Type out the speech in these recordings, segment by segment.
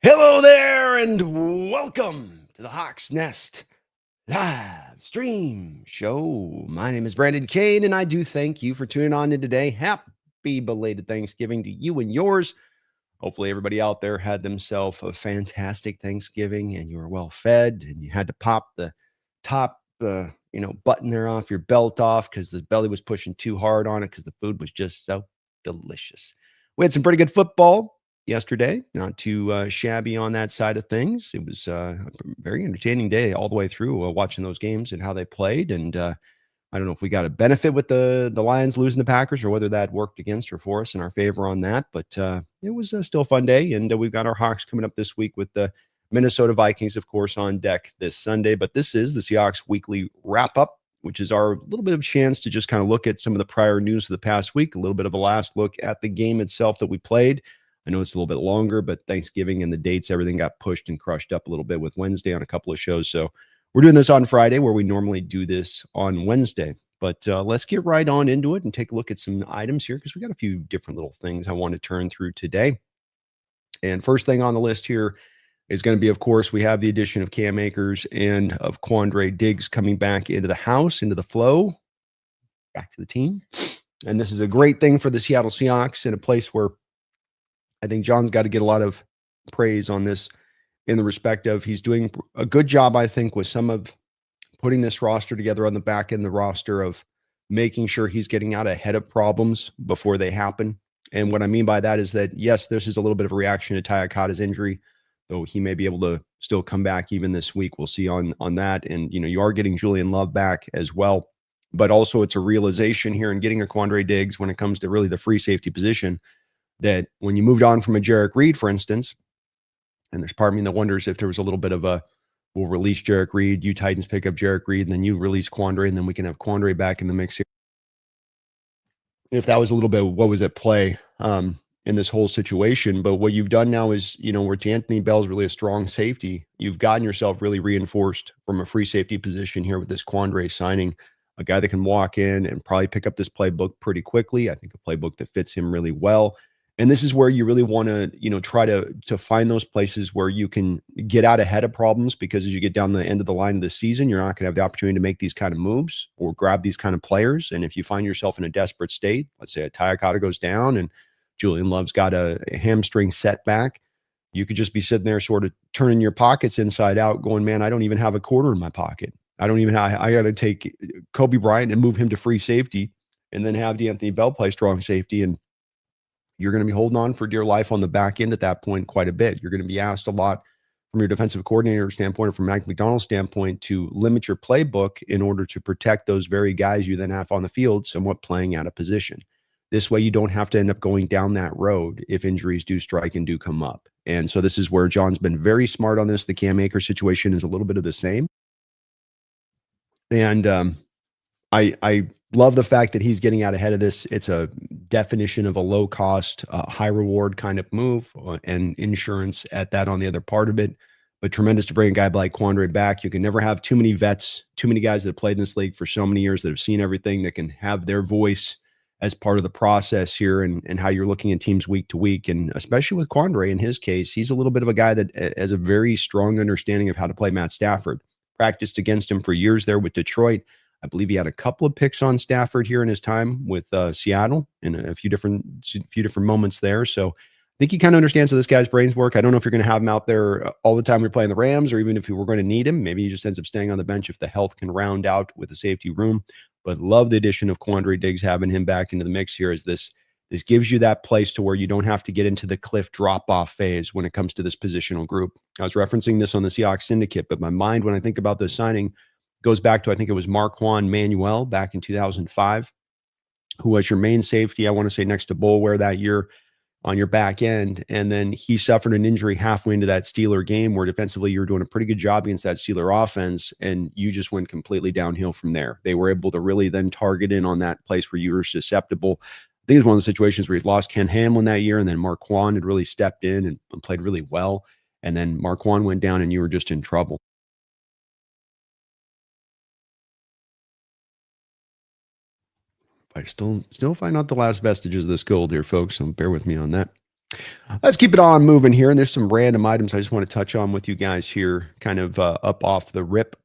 Hello there, and welcome to the Hawks Nest live stream show. My name is Brandon Kane, and I do thank you for tuning on in today. Happy belated Thanksgiving to you and yours. Hopefully, everybody out there had themselves a fantastic Thanksgiving, and you were well fed, and you had to pop the top, button there off your belt off because the belly was pushing too hard on it because the food was just so delicious. We had some pretty good football yesterday, not too shabby on that side of things. It was a very entertaining day all the way through, watching those games and how they played. And I don't know if we got a benefit with the Lions losing the Packers or whether that worked against or for us in our favor on that. But it was still a fun day. And we've got our Hawks coming up this week with the Minnesota Vikings, of course, on deck this Sunday. But this is the Seahawks weekly wrap up, which is our little bit of chance to just kind of look at some of the prior news of the past week, a little bit of a last look at the game itself that we played. I know it's a little bit longer, but Thanksgiving and the dates, everything got pushed and crushed up a little bit with Wednesday on a couple of shows. So we're doing this on Friday where we normally do this on Wednesday. But let's get right on into it and take a look at some items here because we got a few different little things I want to turn through today. And first thing on the list here is going to be, of course, we have the addition of Cam Akers and of Quandre Diggs coming back into the house, into the flow, back to the team. And this is a great thing for the Seattle Seahawks in a place where I think John's got to get a lot of praise on this in the respect of he's doing a good job, I think, with some of putting this roster together on the back end, the roster of making sure he's getting out ahead of problems before they happen. And what I mean by that is that, yes, this is a little bit of a reaction to Ty Okada's injury, though he may be able to still come back even this week. We'll see on that. And, you are getting Julian Love back as well. But also it's a realization here in getting a Quandre Diggs when it comes to really the free safety position that when you moved on from a Jarek Reed, for instance, and there's part of me that wonders if there was a little bit of a, we'll release Jarek Reed, you Titans pick up Jarek Reed, and then you release Quandre, and then we can have Quandre back in the mix here. If that was a little bit of what was at play in this whole situation. But what you've done now is, where D'Anthony Bell's really a strong safety, you've gotten yourself really reinforced from a free safety position here with this Quandre signing, a guy that can walk in and probably pick up this playbook pretty quickly. I think a playbook that fits him really well. And this is where you really want to, try to find those places where you can get out ahead of problems, because as you get down the end of the line of the season, you're not going to have the opportunity to make these kind of moves or grab these kind of players. And if you find yourself in a desperate state, let's say a Ty Okada goes down and Julian Love's got a hamstring setback, you could just be sitting there sort of turning your pockets inside out going, man, I don't even have a quarter in my pocket. I got to take Kobe Bryant and move him to free safety and then have D'Anthony Bell play strong safety. And you're going to be holding on for dear life on the back end at that point quite a bit. You're going to be asked a lot from your defensive coordinator standpoint or from Mike McDonald's standpoint to limit your playbook in order to protect those very guys you then have on the field somewhat playing out of position. This way you don't have to end up going down that road if injuries do strike and do come up. And so this is where John's been very smart on this. The Cam Akers situation is a little bit of the same. And I love the fact that he's getting out ahead of this. It's a definition of a low cost, high reward kind of move, and insurance at that on the other part of it. But tremendous to bring a guy like Quandre back. You can never have too many vets, too many guys that have played in this league for so many years that have seen everything, that can have their voice as part of the process here and how you're looking at teams week to week. And especially with Quandre, in his case, he's a little bit of a guy that has a very strong understanding of how to play Matt Stafford. Practiced against him for years there with Detroit. I believe he had a couple of picks on Stafford here in his time with Seattle in a few different moments there. So I think he kind of understands how this guy's brains work. I don't know if you're going to have him out there all the time we're playing the Rams, or even if you were going to need him. Maybe he just ends up staying on the bench if the health can round out with the safety room. But love the addition of Quandre Diggs, having him back into the mix here, as this gives you that place to where you don't have to get into the cliff drop-off phase when it comes to this positional group. I was referencing this on the Seahawks Syndicate, but my mind when I think about this signing goes back to, I think it was Marquand Manuel back in 2005, who was your main safety, I want to say next to Boulware that year on your back end. And then he suffered an injury halfway into that Steeler game where defensively you were doing a pretty good job against that Steeler offense, and you just went completely downhill from there. They were able to really then target in on that place where you were susceptible. I think it was one of the situations where he lost Ken Hamlin that year, and then Marquand had really stepped in and played really well. And then Marquand went down and you were just in trouble. I still find out the last vestiges of this gold here, folks, so bear with me on that. Let's keep it on moving here. And there's some random items I just want to touch on with you guys here, kind of up off the rip.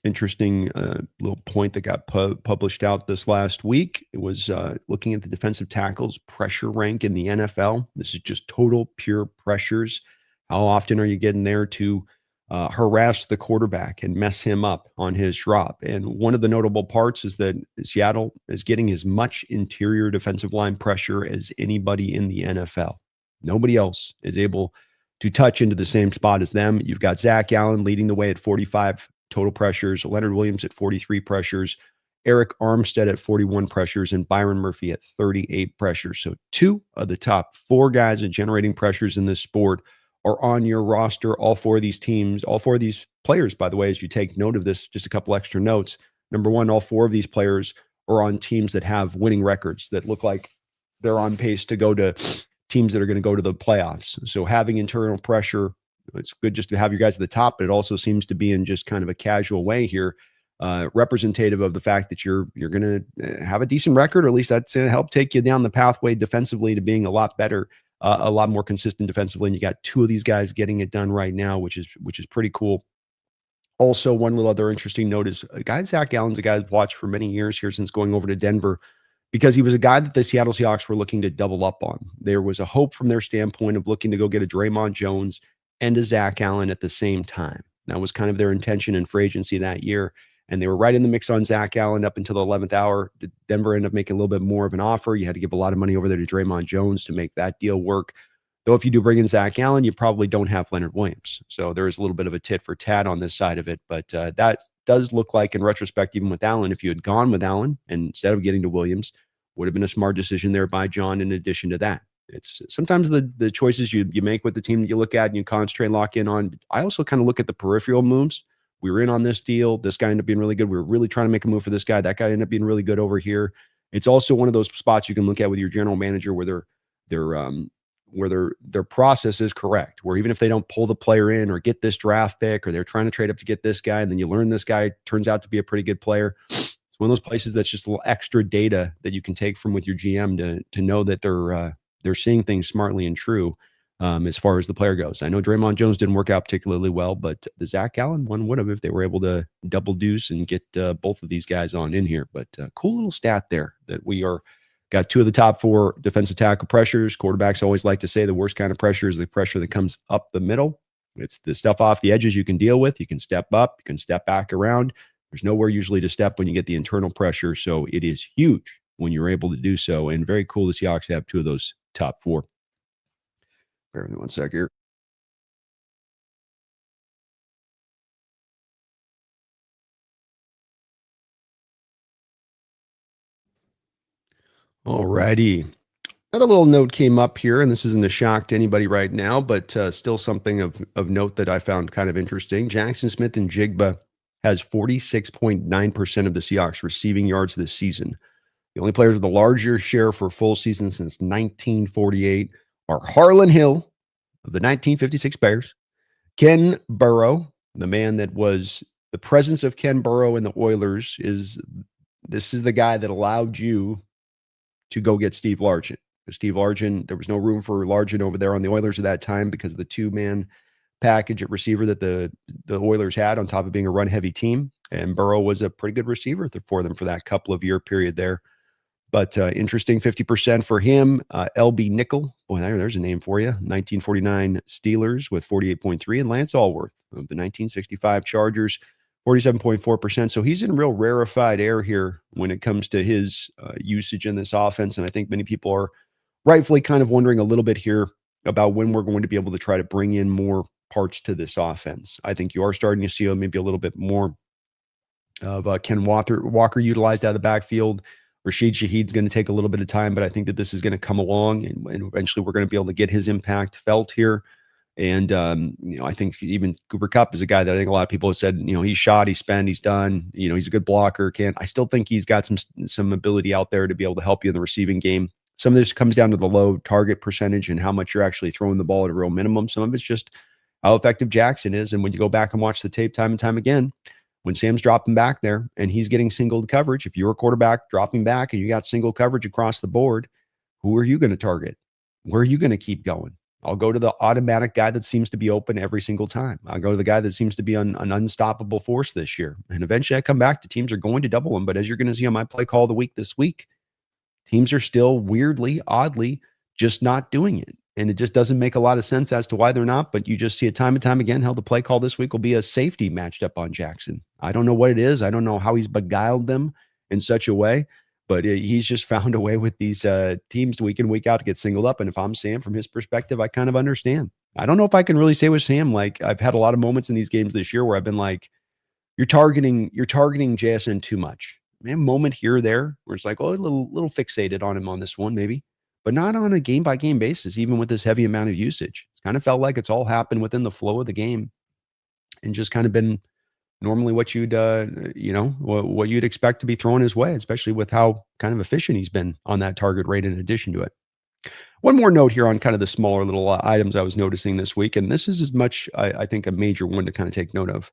Interesting little point that got published out this last week. It was looking at the defensive tackles pressure rank in the NFL. This is just total pure pressures. How often are you getting there to harass the quarterback and mess him up on his drop? And one of the notable parts is that Seattle is getting as much interior defensive line pressure as anybody in the NFL. Nobody else is able to touch into the same spot as them. You've got Zach Allen leading the way at 45 total pressures, Leonard Williams at 43 pressures, Eric Armstead at 41 pressures, and Byron Murphy at 38 pressures. So 2 of the top 4 guys at generating pressures in this sport are on your roster. All 4 of these teams, all 4 of these players, by the way, as you take note of this, just a couple extra notes. Number one, all 4 of these players are on teams that have winning records that look like they're on pace to go to teams that are going to go to the playoffs. So having internal pressure, it's good just to have your guys at the top, but it also seems to be in just kind of a casual way here, representative of the fact that you're going to have a decent record, or at least that's going to help take you down the pathway defensively to being a lot better, a lot more consistent defensively. And you got 2 of these guys getting it done right now, which is pretty cool. Also, one little other interesting note is a guy, Zach Allen's a guy I've watched for many years here since going over to Denver, because he was a guy that the Seattle Seahawks were looking to double up on. There was a hope from their standpoint of looking to go get a Draymond Jones and a Zach Allen at the same time. That was kind of their intention in free agency that year. And they were right in the mix on Zach Allen up until the 11th hour. Denver ended up making a little bit more of an offer. You had to give a lot of money over there to Draymond Jones to make that deal work. Though if you do bring in Zach Allen, you probably don't have Leonard Williams. So there is a little bit of a tit for tat on this side of it. But that does look like, in retrospect, even with Allen, if you had gone with Allen and instead of getting to Williams, would have been a smart decision there by John in addition to that. It's sometimes the choices you make with the team that you look at and you concentrate and lock in on. I also kind of look at the peripheral moves. We were in on this deal. This guy ended up being really good. We were really trying to make a move for this guy. That guy ended up being really good over here. It's also one of those spots you can look at with your general manager where their process is correct, where even if they don't pull the player in or get this draft pick, or they're trying to trade up to get this guy, and then you learn this guy turns out to be a pretty good player. It's one of those places that's just a little extra data that you can take from with your GM to know that they're seeing things smartly and true as far as the player goes. I know Draymond Jones didn't work out particularly well, but the Zach Allen one would have if they were able to double deuce and get both of these guys on in here. But cool little stat there that we got 2 of the top 4 defensive tackle pressures. Quarterbacks always like to say the worst kind of pressure is the pressure that comes up the middle. It's the stuff off the edges you can deal with. You can step up, you can step back around. There's nowhere usually to step when you get the internal pressure. So it is huge when you're able to do so. And very cool the Seahawks have 2 of those top 4. Bear with me one sec here. All righty. Another little note came up here, and this isn't a shock to anybody right now, but still something of note that I found kind of interesting. Jaxon Smith-Njigba has 46.9% of the Seahawks receiving yards this season. The only players with the larger share for full season since 1948 are Harlan Hill of the 1956 Bears, Ken Burrow, the man that was the presence of Ken Burrow in the Oilers this is the guy that allowed you to go get Steve Largent. Steve Largent, there was no room for Largent over there on the Oilers at that time because of the 2-man package at receiver that the Oilers had on top of being a run-heavy team. And Burrow was a pretty good receiver for them for that couple of year period there. But interesting, 50% for him. LB Nickel, boy, there's a name for you. 1949 Steelers with 48.3, and Lance Allworth of the 1965 Chargers, 47.4%. So he's in real rarefied air here when it comes to his usage in this offense. And I think many people are rightfully kind of wondering a little bit here about when we're going to be able to try to bring in more parts to this offense. I think you are starting to see maybe a little bit more of Ken Walker utilized out of the backfield. Rashid Shaheed's going to take a little bit of time, but I think that this is going to come along, and eventually we're going to be able to get his impact felt here. And, I think even Cooper Kupp is a guy that I think a lot of people have said, he's shot, he's spent, he's done, he's a good blocker. I still think he's got some ability out there to be able to help you in the receiving game. Some of this comes down to the low target percentage and how much you're actually throwing the ball at a real minimum. Some of it's just how effective Jackson is. And when you go back and watch the tape time and time again, when Sam's dropping back there and he's getting singled coverage, if you're a quarterback dropping back and you got single coverage across the board, who are you going to target? Where are you going to keep going? I'll go to the automatic guy that seems to be open every single time. I'll go to the guy that seems to be an unstoppable force this year. And eventually I come back to teams are going to double him. But as you're going to see on my play call of the week this week, teams are still weirdly, oddly, just not doing it. And it just doesn't make a lot of sense as to why they're not. But you just see it time and time again how the play call this week will be a safety matched up on Jaxon. I don't know what it is. I don't know how he's beguiled them in such a way. But he's just found a way with these teams week in, week out to get singled up. And if I'm Sam, from his perspective, I kind of understand. I don't know if I can really say with Sam, like I've had a lot of moments in these games this year where I've been like, you're targeting JSN too much. A moment here or there where it's like, oh, a little fixated on him on this one, maybe, but not on a game by game basis, even with this heavy amount of usage. It's kind of felt like it's all happened within the flow of the game and just kind of been normally what you'd, what you'd expect to be thrown his way, especially with how kind of efficient he's been on that target rate in addition to it. One more note here on kind of the smaller little items I was noticing this week, and this is as much, I think, a major one to kind of take note of.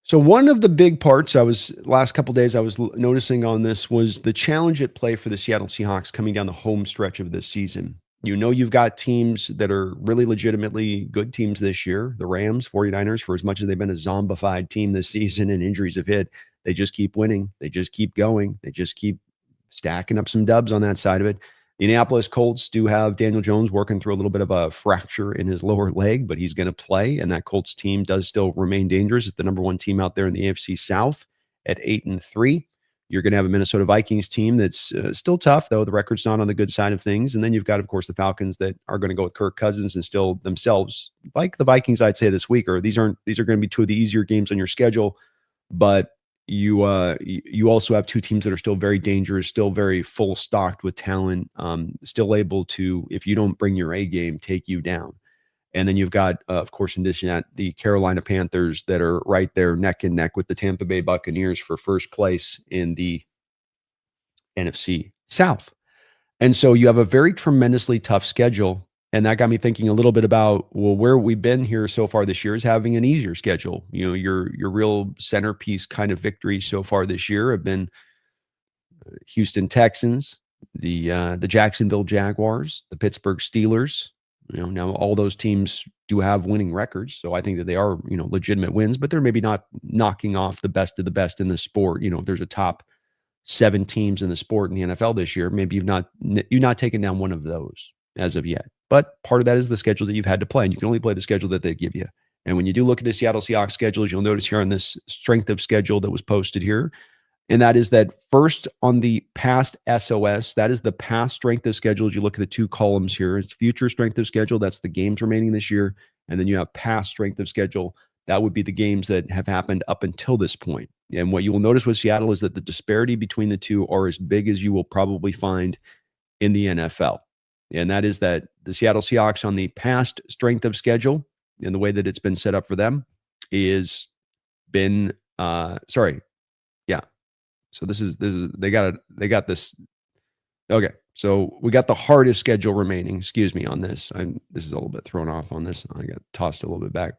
So one of the big parts last couple of days I was noticing on this was the challenge at play for the Seattle Seahawks coming down the home stretch of this season. You've got teams that are really legitimately good teams this year. The Rams, 49ers, for as much as they've been a zombified team this season and injuries have hit, they just keep winning. They just keep going. They just keep stacking up some dubs on that side of it. The Indianapolis Colts do have Daniel Jones working through a little bit of a fracture in his lower leg, but he's going to play, and that Colts team does still remain dangerous. It's the number one team out there in the AFC South at 8-3. You're going to have a Minnesota Vikings team that's still tough, though. The record's not on the good side of things. And then you've got, of course, the Falcons that are going to go with Kirk Cousins and still themselves, like the Vikings, I'd say this week, or these are going to be two of the easier games on your schedule, but you also have two teams that are still very dangerous, still very full stocked with talent, still able to, if you don't bring your A game, take you down. And then you've got, of course, in addition to that, the Carolina Panthers that are right there neck and neck with the Tampa Bay Buccaneers for first place in the NFC South. And so you have a very tremendously tough schedule. And that got me thinking a little bit about, well, where we've been here so far this year is having an easier schedule. Your real centerpiece kind of victories so far this year have been Houston Texans, the Jacksonville Jaguars, the Pittsburgh Steelers. Now all those teams do have winning records, so I think that they are, legitimate wins, but they're maybe not knocking off the best of the best in the sport. If there's a top 7 teams in the sport in the NFL this year, maybe you've not taken down one of those as of yet. But part of that is the schedule that you've had to play, and you can only play the schedule that they give you. And when you do look at the Seattle Seahawks schedules, you'll notice here on this strength of schedule that was posted here, and that is that first on the past SOS, that is the past strength of schedule. As you look at the two columns here, it's future strength of schedule. That's the games remaining this year. And then you have past strength of schedule. That would be the games that have happened up until this point. And what you will notice with Seattle is that the disparity between the two are as big as you will probably find in the NFL. And that is that the Seattle Seahawks on the past strength of schedule and the way that it's been set up for them is been, So this is they got this. Okay. So we got the hardest schedule remaining, excuse me, on this. This is a little bit thrown off on this. I got tossed a little bit back.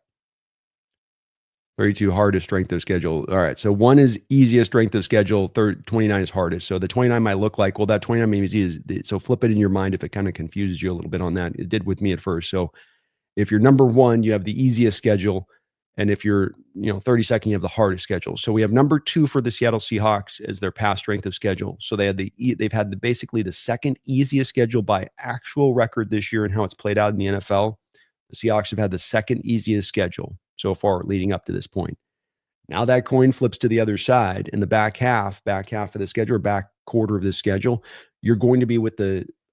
32 hardest strength of schedule. All right. So 1 is easiest strength of schedule. 29 is hardest. So the 29 might look like, well, that 29 maybe is easy. So flip it in your mind if it kind of confuses you a little bit on that. It did with me at first. So if you're number 1, you have the easiest schedule. And if you're, 32nd, you have the hardest schedule. So we have number 2 for the Seattle Seahawks as their past strength of schedule. So they've had basically the second easiest schedule by actual record this year and how it's played out in the NFL. The Seahawks have had the second easiest schedule so far leading up to this point. Now that coin flips to the other side in the back half of the schedule, or back quarter of the schedule, you're going to be with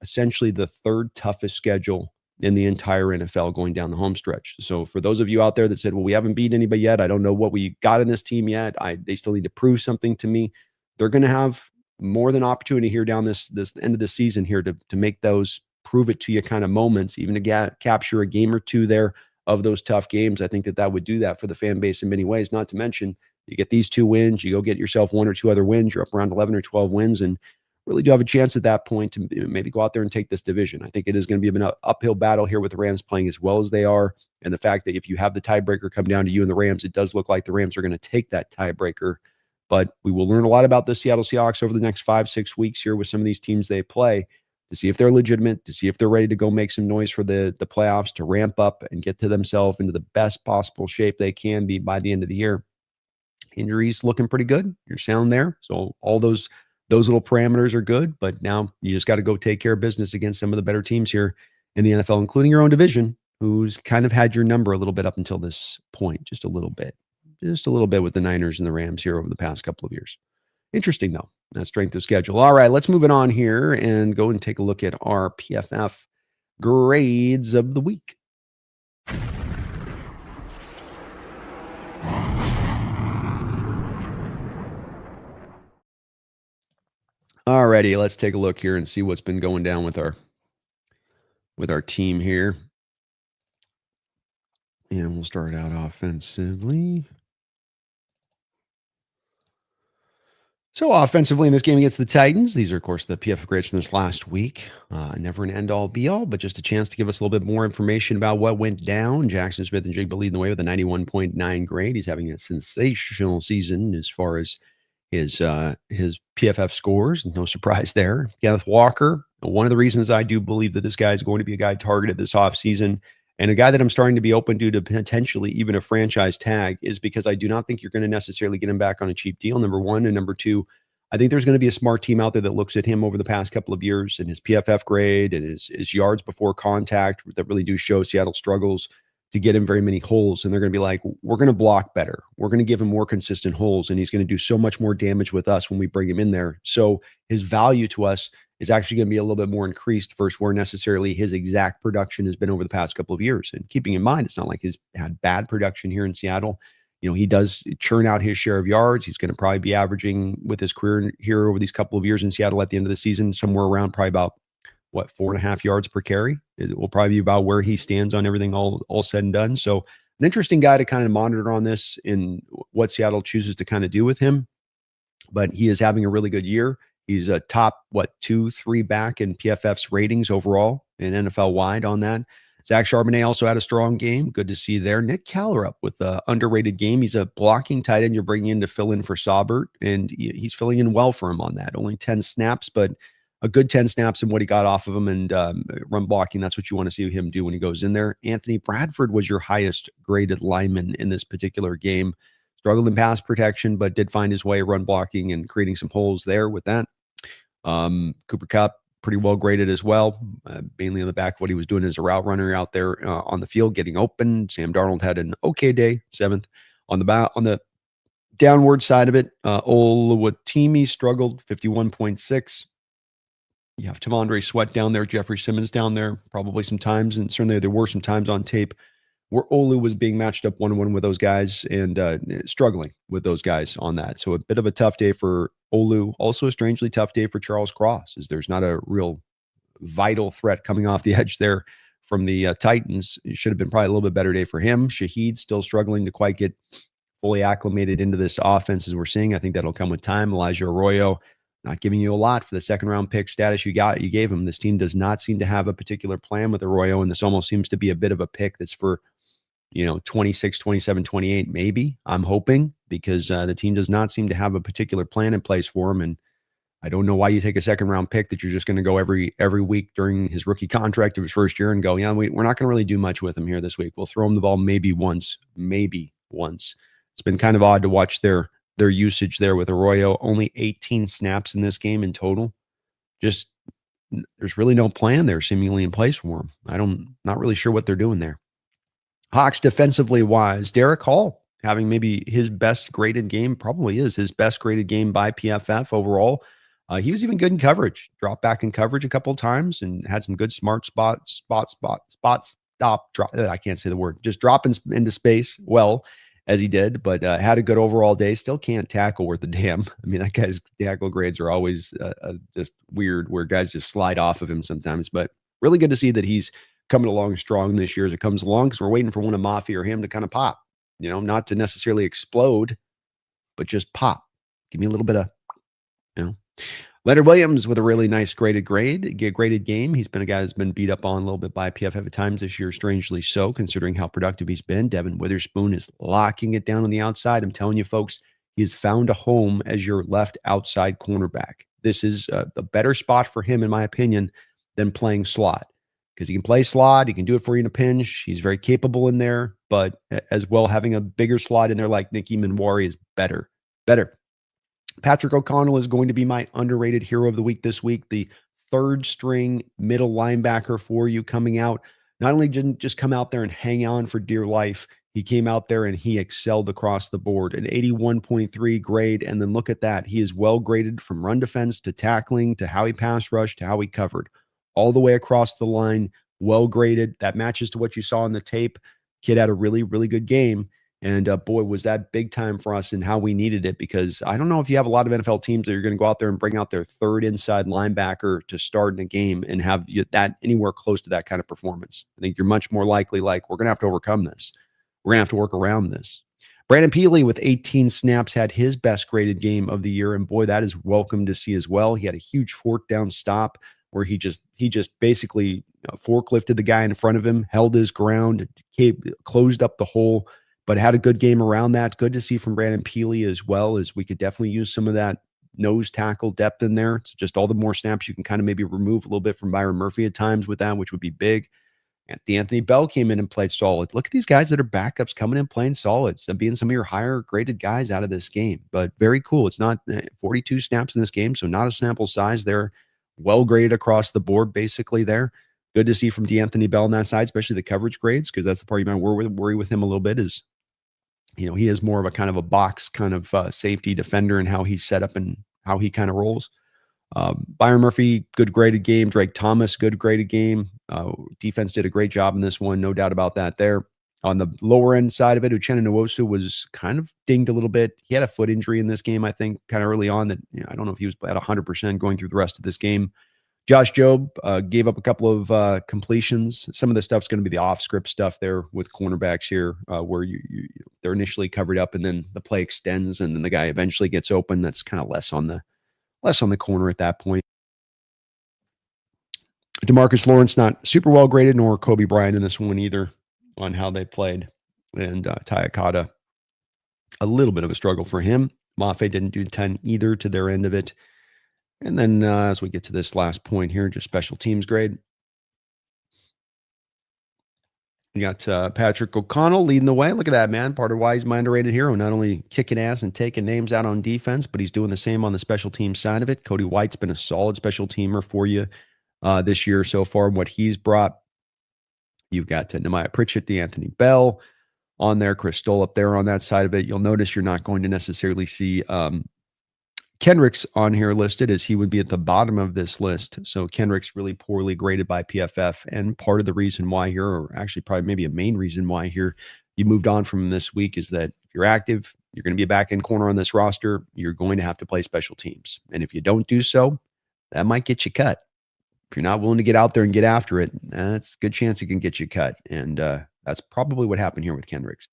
essentially the third toughest schedule in the entire NFL going down the home stretch. So for those of you out there that said, well, we haven't beat anybody yet, I don't know what we got in this team yet, they still need to prove something to me, they're going to have more than opportunity here down this end of the season here to make those prove it to you kind of moments, even to capture a game or two there of those tough games. I think that would do that for the fan base in many ways, not to mention you get these 2 wins, you go get yourself 1 or 2 other wins, you're up around 11 or 12 wins, and really do have a chance at that point to maybe go out there and take this division. I think it is going to be an uphill battle here with the Rams playing as well as they are. And the fact that if you have the tiebreaker come down to you and the Rams, it does look like the Rams are going to take that tiebreaker. But we will learn a lot about the Seattle Seahawks over the next 5-6 weeks here with some of these teams they play to see if they're legitimate, to see if they're ready to go make some noise for the playoffs, to ramp up and get to themselves into the best possible shape they can be by the end of the year. Injuries looking pretty good. You're sound there. So all those little parameters are good, but now you just got to go take care of business against some of the better teams here in the NFL, including your own division, who's kind of had your number a little bit up until this point, just a little bit with the Niners and the Rams here over the past couple of years. Interesting, though, that strength of schedule. All right, let's move it on here and go and take a look at our PFF grades of the week. Alrighty, let's take a look here and see what's been going down with our team here. And we'll start out offensively. So offensively in this game against the Titans, these are, of course, the PFF grades from this last week. Never an end-all, be-all, but just a chance to give us a little bit more information about what went down. Jaxon Smith-Njigba leading the way with a 91.9 grade. He's having a sensational season as far as his PFF scores. No surprise there. Kenneth Walker, one of the reasons I do believe that this guy is going to be a guy targeted this offseason and a guy that I'm starting to be open to potentially even a franchise tag is because I do not think you're going to necessarily get him back on a cheap deal, number one. And number two, I think there's going to be a smart team out there that looks at him over the past couple of years and his PFF grade and his yards before contact that really do show Seattle struggles to get him very many holes. And they're going to be like, we're going to block better. We're going to give him more consistent holes. And he's going to do so much more damage with us when we bring him in there. So his value to us is actually going to be a little bit more increased versus where necessarily his exact production has been over the past couple of years. And keeping in mind, it's not like he's had bad production here in Seattle. You know, he does churn out his share of yards. He's going to probably be averaging with his career here over these couple of years in Seattle at the end of the season, somewhere around probably about 4.5 yards per carry. It will probably be about where he stands on everything all said and done. So an interesting guy to kind of monitor on this in what Seattle chooses to kind of do with him. But he is having a really good year. He's a top, 2-3 back in PFF's ratings overall and NFL wide on that. Zach Charbonnet also had a strong game. Good to see there. Nick Callerup with an underrated game. He's a blocking tight end you're bringing in to fill in for Saubert, and he's filling in well for him on that. Only 10 snaps, but a good 10 snaps and what he got off of him and run blocking. That's what you want to see him do when he goes in there. Anthony Bradford was your highest graded lineman in this particular game. Struggled in pass protection, but did find his way run blocking and creating some holes there with that. Cooper Kupp, pretty well graded as well, mainly on the back of what he was doing as a route runner out there on the field, getting open. Sam Darnold had an okay day, 7th. On the downward side of it, Oluwatimi struggled, 51.6. You have Tamondre Sweat down there, Jeffrey Simmons down there, probably some times, and certainly there were some times on tape where Olu was being matched up one-on-one with those guys and struggling with those guys on that. So a bit of a tough day for Olu. Also a strangely tough day for Charles Cross, as there's not a real vital threat coming off the edge there from the Titans. It should have been probably a little bit better day for him. Shaheed still struggling to quite get fully acclimated into this offense as we're seeing. I think that'll come with time. Elijah Arroyo, not giving you a lot for the second-round pick status you gave him. This team does not seem to have a particular plan with Arroyo, and this almost seems to be a bit of a pick that's for 26, 27, 28, maybe. I'm hoping, because the team does not seem to have a particular plan in place for him. And I don't know why you take a second round pick that you're just going to go every week during his rookie contract of his first year and go, yeah, we're not going to really do much with him here this week. We'll throw him the ball maybe once. It's been kind of odd to watch their usage there with Arroyo. Only 18 snaps in this game in total. Just there's really no plan there seemingly in place for him. Not really sure what they're doing there. Hawks defensively wise, Derek Hall having maybe his best graded game, probably is his best graded game by PFF overall. He was even good in coverage, dropped back in coverage a couple of times and had some good smart spots, I can't say the word, just dropping into space well as he did, but had a good overall day. Still can't tackle worth a damn. I mean, that guy's tackle grades are always just weird where guys just slide off of him sometimes, but really good to see that he's coming along strong this year as it comes along, because we're waiting for one of Mafia or him to kind of pop, not to necessarily explode, but just pop. Give me a little bit of, Leonard Williams with a really nice graded game. He's been a guy that's been beat up on a little bit by PFF at times this year, strangely so, considering how productive he's been. Devin Witherspoon is locking it down on the outside. I'm telling you, folks, he's found a home as your left outside cornerback. This is the better spot for him, in my opinion, than playing slot, because he can play slot. He can do it for you in a pinch. He's very capable in there, but as well, having a bigger slot in there like Nicky Manwari is better. Better. Patrick O'Connell is going to be my underrated hero of the week this week. The third string middle linebacker for you coming out. Not only didn't just come out there and hang on for dear life, he came out there and he excelled across the board. An 81.3 grade. And then look at that. He is well graded from run defense to tackling to how he pass rushed to how he covered. All the way across the line, well graded. That matches to what you saw in the tape. Kid had a really, really good game. And boy, was that big time for us and how we needed it, because I don't know if you have a lot of NFL teams that are going to go out there and bring out their third inside linebacker to start in a game and have that anywhere close to that kind of performance. I think you're much more likely like, we're going to have to overcome this. We're going to have to work around this. Brandon Peely with 18 snaps had his best graded game of the year. And boy, that is welcome to see as well. He had a huge fourth down stop where he just basically forklifted the guy in front of him, held his ground, closed up the hole, but had a good game around that. Good to see from Brandon Peely as well, as we could definitely use some of that nose tackle depth in there. It's just all the more snaps you can kind of maybe remove a little bit from Byron Murphy at times with that, which would be big. And Anthony Bell came in and played solid. Look at these guys that are backups coming in playing solid, so being some of your higher graded guys out of this game. But very cool. It's not 42 snaps in this game, so not a sample size there. Well graded across the board, basically there. Good to see from D'Anthony Bell on that side, especially the coverage grades, because that's the part you might worry with him a little bit is, he is more of a kind of a box kind of safety defender and how he's set up and how he kind of rolls. Byron Murphy, good graded game. Drake Thomas, good graded game. Defense did a great job in this one, no doubt about that there. On the lower end side of it, Uchenna Nwosu was kind of dinged a little bit. He had a foot injury in this game, I think, kind of early on that, I don't know if he was at 100% going through the rest of this game. Josh Jobe gave up a couple of completions. Some of the stuff's going to be the off-script stuff there with cornerbacks here, where they're initially covered up and then the play extends and then the guy eventually gets open. That's kind of less on the corner at that point. DeMarcus Lawrence not super well graded, nor Kobe Bryant in this one either on how they played. And Ty Okada, a little bit of a struggle for him. Mafe didn't do 10 either to their end of it. And then as we get to this last point here, just special teams grade. We got Patrick O'Connell leading the way. Look at that, man. Part of why he's my underrated hero. Not only kicking ass and taking names out on defense, but he's doing the same on the special team side of it. Cody White's been a solid special teamer for you this year so far. What he's brought. You've got Nehemiah Pritchett, D'Anthony Bell on there, Chris Stoll up there on that side of it. You'll notice you're not going to necessarily see Kendricks on here listed, as he would be at the bottom of this list. So Kendricks really poorly graded by PFF. And part of the reason why here, or actually probably maybe a main reason why here you moved on from this week, is that if you're active, you're going to be a back end corner on this roster. You're going to have to play special teams. And if you don't do so, that might get you cut. If you're not willing to get out there and get after it, that's a good chance it can get you cut. And that's probably what happened here with Kendricks.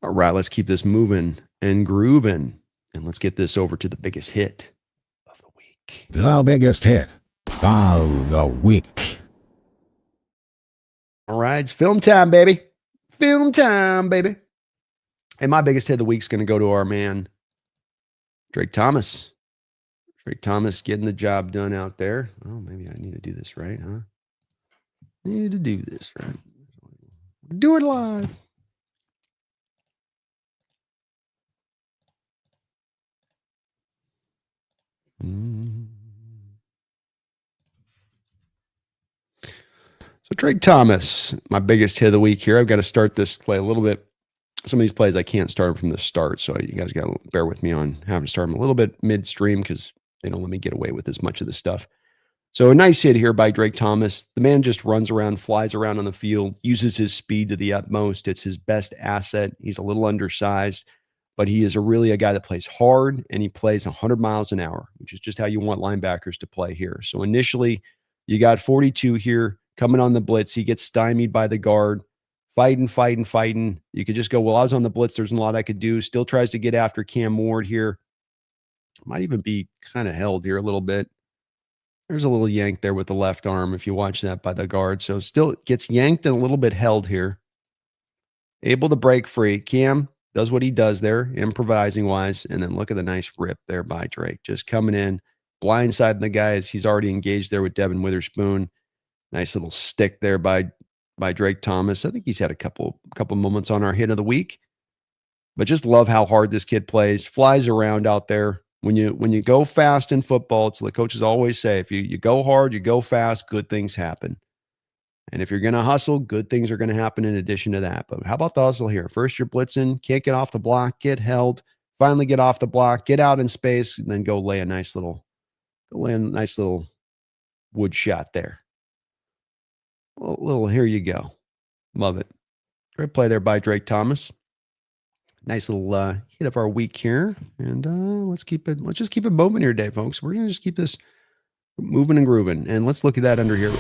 All right, let's keep this moving and grooving. And let's get this over to the biggest hit of the week. The biggest hit of the week. All right, it's film time, baby. Film time, baby. And my biggest hit of the week is going to go to our man, Drake Thomas. Drake Thomas getting the job done out there. Oh, maybe I need to do this right, huh? I need to do this right. Do it live. So Drake Thomas, my biggest hit of the week here. I've got to start this play a little bit. Some of these plays I can't start them from the start, so you guys got to bear with me on having to start them a little bit midstream because they don't let me get away with as much of this stuff. So a nice hit here by Drake Thomas. The man just runs around, flies around on the field, uses his speed to the utmost. It's his best asset. He's a little undersized, but he is really a guy that plays hard, and he plays 100 miles an hour, which is just how you want linebackers to play here. So initially, you got 42 here coming on the blitz. He gets stymied by the guard, fighting. You could just go, well, I was on the blitz. There's a lot I could do. Still tries to get after Cam Ward here. Might even be kind of held here a little bit. There's a little yank there with the left arm if you watch that by the guard. So still gets yanked and a little bit held here. Able to break free. Cam, does what he does there, improvising wise. And then look at the nice rip there by Drake, just coming in, blindsiding the guys. He's already engaged there with Devin Witherspoon. Nice little stick there by Drake Thomas. I think he's had a couple moments on our hit of the week. But just love how hard this kid plays, flies around out there. When you go fast in football, it's like coaches always say, if you go hard, you go fast, good things happen. And if you're going to hustle, good things are going to happen in addition to that. But how about the hustle here? First, you're blitzing, can't get off the block, get held, finally get off the block, get out in space, and then go lay a nice little wood shot there. Little here you go. Love it. Great play there by Drake Thomas. Nice little hit up our week here. And let's just keep it moving here today, folks. We're going to just keep this moving and grooving. And let's look at that under here.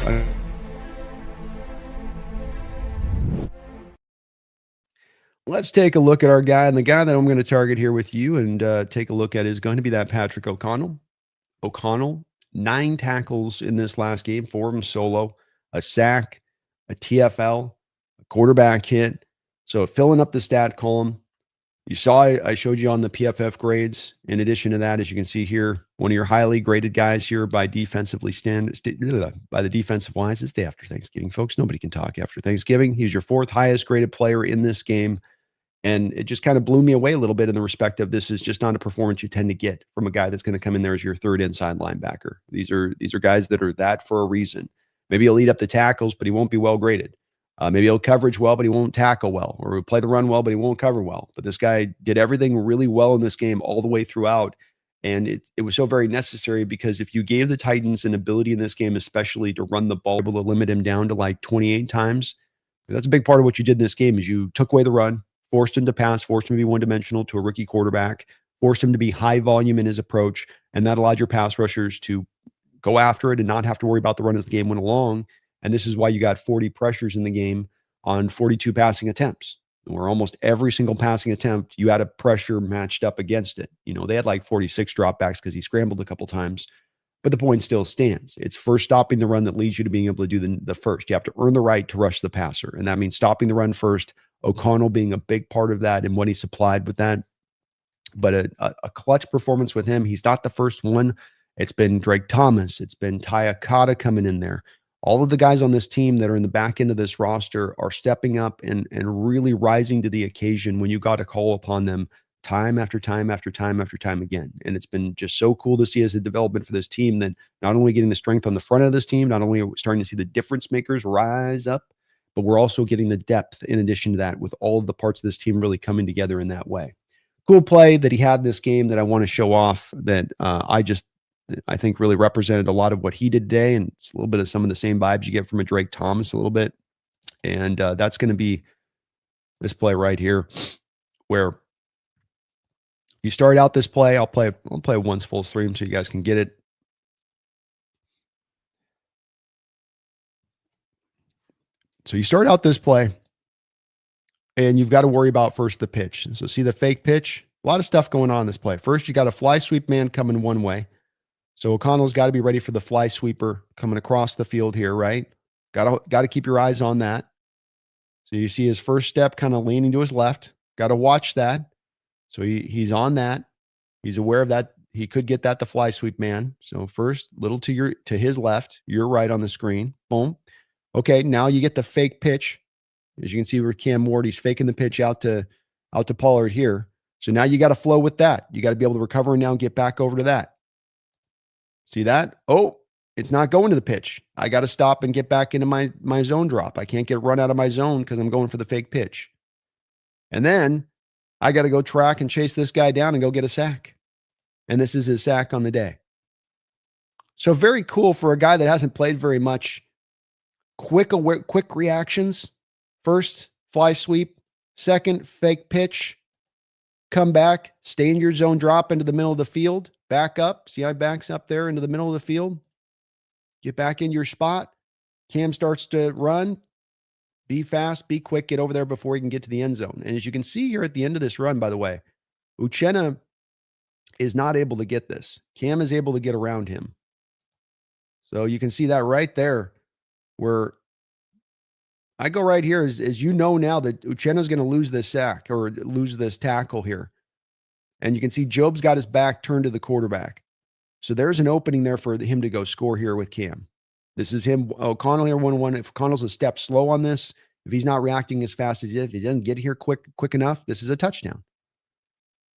Let's take a look at our guy. And the guy that I'm going to target here with you and take a look at is going to be that Patrick O'Connell. 9 tackles in this last game, 4 of them solo, a sack, a TFL, a quarterback hit. So filling up the stat column. You saw I showed you on the PFF grades. In addition to that, as you can see here, one of your highly graded guys here by defensively by the defensive wise. It's the day after Thanksgiving, folks. Nobody can talk after Thanksgiving. He's your 4th highest graded player in this game. And it just kind of blew me away a little bit in the respect of this is just not a performance you tend to get from a guy that's going to come in there as your 3rd inside linebacker. These are guys that are that for a reason. Maybe he'll lead up the tackles, but he won't be well graded. Maybe he'll coverage well, but he won't tackle well, or he'll play the run well, but he won't cover well. But this guy did everything really well in this game all the way throughout. And it was so very necessary because if you gave the Titans an ability in this game, especially to run the ball, able to limit him down to like 28 times, that's a big part of what you did in this game is you took away the run, forced him to pass, forced him to be one-dimensional to a rookie quarterback, forced him to be high volume in his approach, and that allowed your pass rushers to go after it and not have to worry about the run as the game went along. And this is why you got 40 pressures in the game on 42 passing attempts, where almost every single passing attempt, you had a pressure matched up against it. They had like 46 dropbacks because he scrambled a couple times, but the point still stands. It's first stopping the run that leads you to being able to do the first. You have to earn the right to rush the passer, and that means stopping the run first. O'Connell being a big part of that and what he supplied with that. But a clutch performance with him. He's not the first one. It's been Drake Thomas. It's been Ty Okada coming in there. All of the guys on this team that are in the back end of this roster are stepping up and really rising to the occasion when you got to call upon them time after time after time after time again. And it's been just so cool to see as a development for this team that not only getting the strength on the front of this team, not only are we starting to see the difference makers rise up, but we're also getting the depth in addition to that with all of the parts of this team really coming together in that way. Cool play that he had in this game that I want to show off that I think really represented a lot of what he did today. And it's a little bit of some of the same vibes you get from a Drake Thomas a little bit. And that's going to be this play right here where you start out this play. I'll play once full stream so you guys can get it. So you start out this play and you've got to worry about first the pitch. So see the fake pitch, a lot of stuff going on in this play. First, you got a fly sweep man coming one way. So O'Connell's got to be ready for the fly sweeper coming across the field here, right? Got to keep your eyes on that. So you see his first step kind of leaning to his left. Got to watch that. So he's on that. He's aware of that. He could get that the fly sweep man. So first, little to his left, you're right on the screen. Boom. Okay, now you get the fake pitch. As you can see with Cam Ward, he's faking the pitch out to Pollard here. So now you got to flow with that. You got to be able to recover and now get back over to that. See that? Oh, it's not going to the pitch. I got to stop and get back into my zone drop. I can't get run out of my zone because I'm going for the fake pitch. And then I got to go track and chase this guy down and go get a sack. And this is his sack on the day. So very cool for a guy that hasn't played very much. Quick reactions. First, fly sweep. Second, fake pitch. Come back, stay in your zone, drop into the middle of the field, back up. See how he backs up there into the middle of the field? Get back in your spot. Cam starts to run. Be fast, be quick, get over there before he can get to the end zone. And as you can see here at the end of this run, by the way, Uchenna is not able to get this. Cam is able to get around him. So you can see that right there where I go right here as you know now that Uchenna's going to lose this sack or lose this tackle here. And you can see Job's got his back turned to the quarterback. So there's an opening there for him to go score here with Cam. This is him. O'Connell here 1-1. If O'Connell's a step slow on this, if he's not reacting as fast as if he doesn't get here quick enough, this is a touchdown.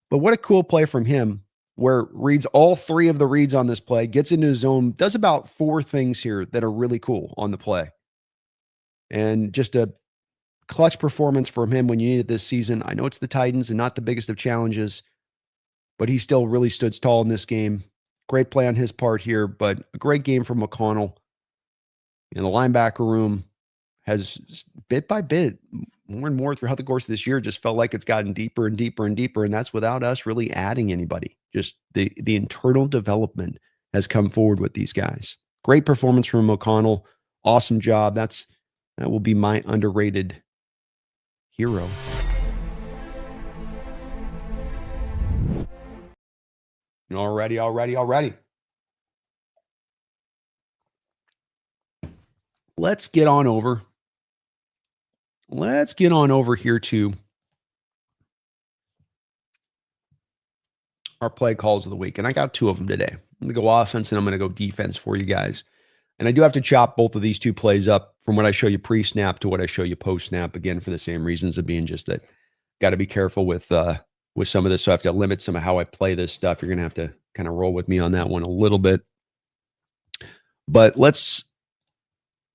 But what a cool play from him where reads all three of the reads on this play, gets into his zone, does about 4 things here that are really cool on the play. And just a clutch performance from him when you need it this season. I know it's the Titans and not the biggest of challenges, but he still really stood tall in this game. Great play on his part here, but a great game from McConnell. And the linebacker room has bit by bit, more and more throughout the course of this year, just felt like it's gotten deeper and deeper and deeper. And that's without us really adding anybody. Just the internal development has come forward with these guys. Great performance from McConnell. Awesome job. That will be my underrated hero. Alrighty. Let's get on over here to our play calls of the week. And I got 2 of them today. I'm going to go offense and I'm going to go defense for you guys. And I do have to chop both of these 2 plays up from what I show you pre-snap to what I show you post-snap, again, for the same reasons of being just that got to be careful with some of this. So I have to limit some of how I play this stuff. You're going to have to kind of roll with me on that one a little bit. But let's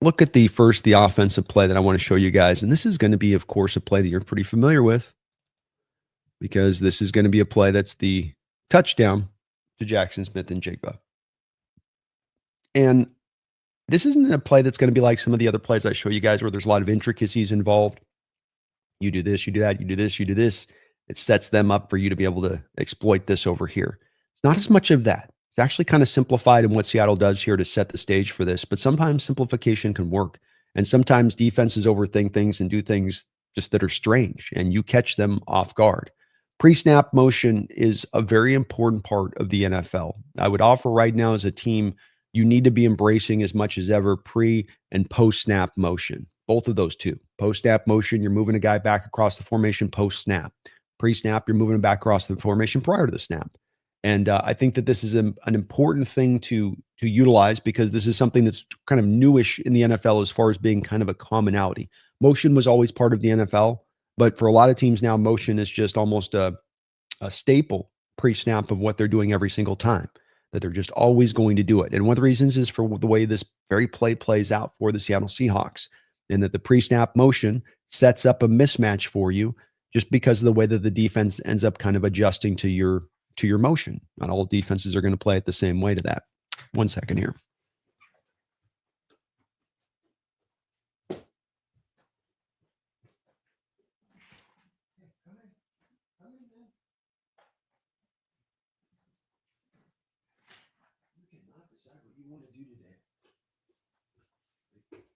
look at the offensive play that I want to show you guys. And this is going to be, of course, a play that you're pretty familiar with because this is going to be a play that's the touchdown to Jaxon Smith-Njigba. And this isn't a play that's going to be like some of the other plays I show you guys where there's a lot of intricacies involved. You do this, you do that, you do this, you do this. It sets them up for you to be able to exploit this over here. It's not as much of that. It's actually kind of simplified in what Seattle does here to set the stage for this. But sometimes simplification can work. And sometimes defenses overthink things and do things just that are strange, and you catch them off guard. Pre-snap motion is a very important part of the NFL. I would offer right now as a team, you need to be embracing as much as ever pre and post-snap motion. Both of those 2. Post-snap motion, you're moving a guy back across the formation post-snap. Pre-snap, you're moving him back across the formation prior to the snap. And I think that this is an important thing to utilize because this is something that's kind of newish in the NFL as far as being kind of a commonality. Motion was always part of the NFL, but for a lot of teams now, motion is just almost a staple pre-snap of what they're doing every single time, that they're just always going to do it. And one of the reasons is for the way this very play plays out for the Seattle Seahawks, and that the pre-snap motion sets up a mismatch for you just because of the way that the defense ends up kind of adjusting to your motion. Not all defenses are going to play it the same way to that. 1 second here.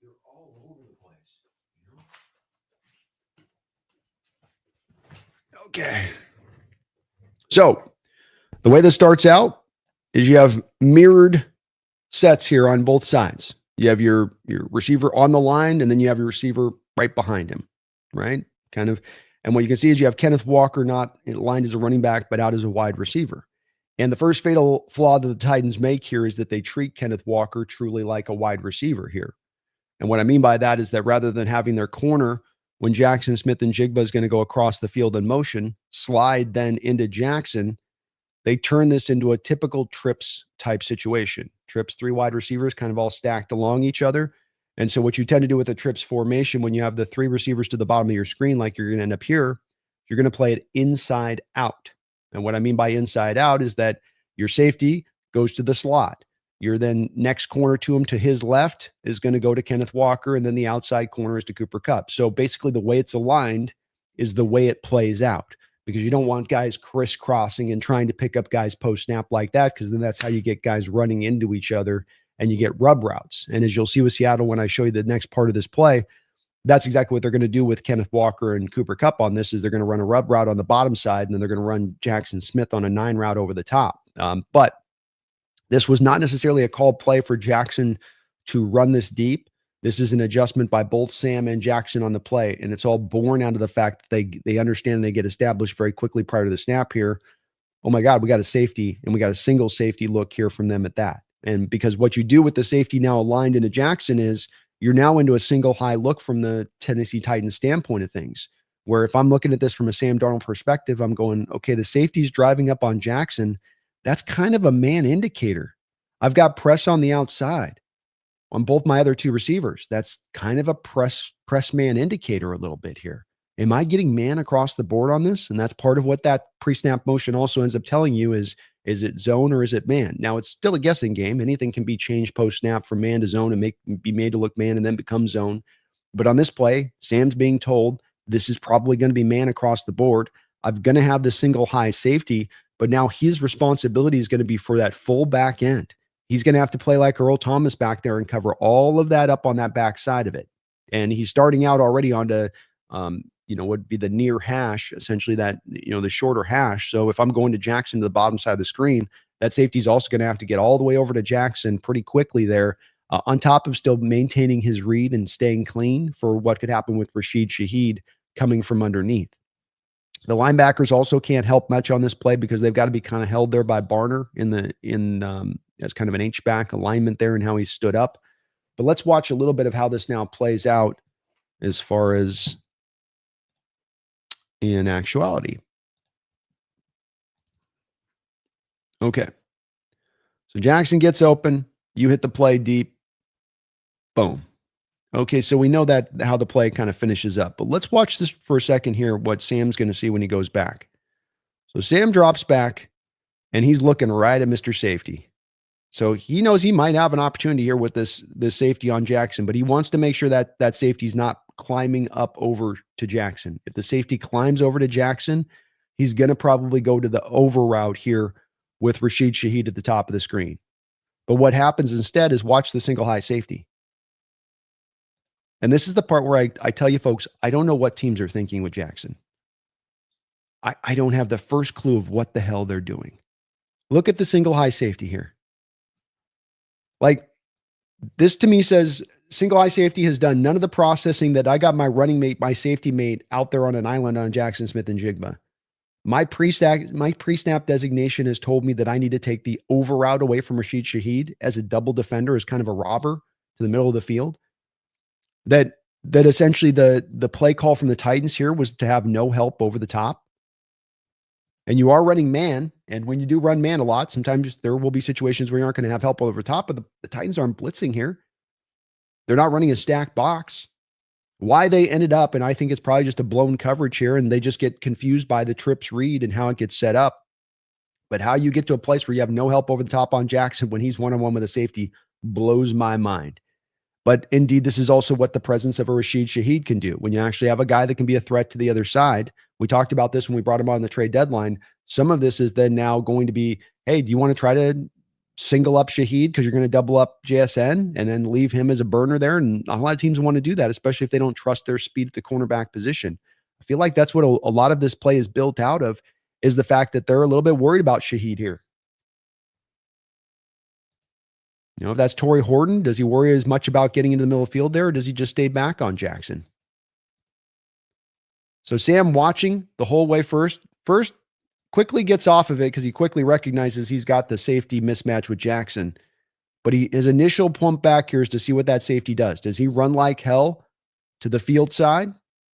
They're all over the place. Okay. So the way this starts out is you have mirrored sets here on both sides. You have your receiver on the line, and then you have your receiver right behind him, right? Kind of. And what you can see is you have Kenneth Walker not lined as a running back, but out as a wide receiver. And the first fatal flaw that the Titans make here is that they treat Kenneth Walker truly like a wide receiver here. And what I mean by that is that rather than having their corner, when Jaxon Smith-Njigba is going to go across the field in motion, slide then into Jaxon, they turn this into a typical trips type situation. Trips, 3 wide receivers kind of all stacked along each other. And so what you tend to do with a trips formation, when you have the 3 receivers to the bottom of your screen, like you're going to end up here, you're going to play it inside out. And what I mean by inside out is that your safety goes to the slot. Your then next corner to him to his left is going to go to Kenneth Walker, and then the outside corner is to Cooper Kupp. So basically the way it's aligned is the way it plays out, because you don't want guys crisscrossing and trying to pick up guys post-snap like that, because then that's how you get guys running into each other and you get rub routes. And as you'll see with Seattle when I show you the next part of this play, that's exactly what they're going to do with Kenneth Walker and Cooper Kupp on this. Is they're going to run a rub route on the bottom side, and then they're going to run Jaxon Smith on a 9 route over the top. But this was not necessarily a called play for Jaxon to run this deep. This is an adjustment by both Sam and Jaxon on the play, and it's all born out of the fact that they understand they get established very quickly prior to the snap here. Oh my God, we got a safety, and we got a single safety look here from them at that. And because what you do with the safety now aligned into Jaxon is you're now into a single high look from the Tennessee Titans standpoint of things, where if I'm looking at this from a Sam Darnold perspective, I'm going, okay, the safety's driving up on Jaxon. That's kind of a man indicator. I've got press on the outside on both my other two receivers. That's kind of a press man indicator a little bit here. Am I getting man across the board on this? And that's part of what that pre-snap motion also ends up telling you is it zone or is it man? Now, it's still a guessing game. Anything can be changed post-snap from man to zone and be made to look man and then become zone. But on this play, Sam's being told this is probably going to be man across the board. I'm going to have the single high safety, but now his responsibility is going to be for that full back end. He's going to have to play like Earl Thomas back there and cover all of that up on that back side of it. And he's starting out already onto, would be the near hash, essentially that, the shorter hash. So if I'm going to Jaxon to the bottom side of the screen, that safety is also going to have to get all the way over to Jaxon pretty quickly there, on top of still maintaining his read and staying clean for what could happen with Rashid Shaheed coming from underneath. The linebackers also can't help much on this play because they've got to be kind of held there by Barner as kind of an H-back alignment there and how he stood up. But let's watch a little bit of how this now plays out as far as in actuality. Okay. So Jaxon gets open. You hit the play deep. Boom. Okay, so we know that how the play kind of finishes up. But let's watch this for a second here, what Sam's going to see when he goes back. So Sam drops back, and he's looking right at Mr. Safety. So he knows he might have an opportunity here with this safety on Jaxon, but he wants to make sure that that safety's not climbing up over to Jaxon. If the safety climbs over to Jaxon, he's going to probably go to the over route here with Rashid Shaheed at the top of the screen. But what happens instead is watch the single high safety. And this is the part where I tell you folks, I don't know what teams are thinking with Jaxon. I don't have the first clue of what the hell they're doing. Look at the single high safety here. Like, this to me says single high safety has done none of the processing that I got my running mate, my safety mate out there on an island on Jaxon Smith-Njigba. My pre-snap designation has told me that I need to take the over route away from Rashid Shaheed as a double defender, as kind of a robber to the middle of the field. That essentially the play call from the Titans here was to have no help over the top. And you are running man. And when you do run man a lot, sometimes there will be situations where you aren't going to have help over the top, but the Titans aren't blitzing here. They're not running a stacked box. Why they ended up, and I think it's probably just a blown coverage here, and they just get confused by the trips read and how it gets set up. But how you get to a place where you have no help over the top on Jaxon when he's one-on-one with a safety blows my mind. But indeed, this is also what the presence of a Rashid Shaheed can do. When you actually have a guy that can be a threat to the other side. We talked about this when we brought him on the trade deadline. Some of this is then now going to be, hey, do you want to try to single up Shaheed because you're going to double up JSN and then leave him as a burner there? And a lot of teams want to do that, especially if they don't trust their speed at the cornerback position. I feel like that's what a lot of this play is built out of, is the fact that they're a little bit worried about Shaheed here. If that's Torrey Horton, does he worry as much about getting into the middle of the field there, or does he just stay back on Jaxon? So Sam watching the whole way first quickly gets off of it because he quickly recognizes he's got the safety mismatch with Jaxon. But his initial pump back here is to see what that safety does. Does he run like hell to the field side,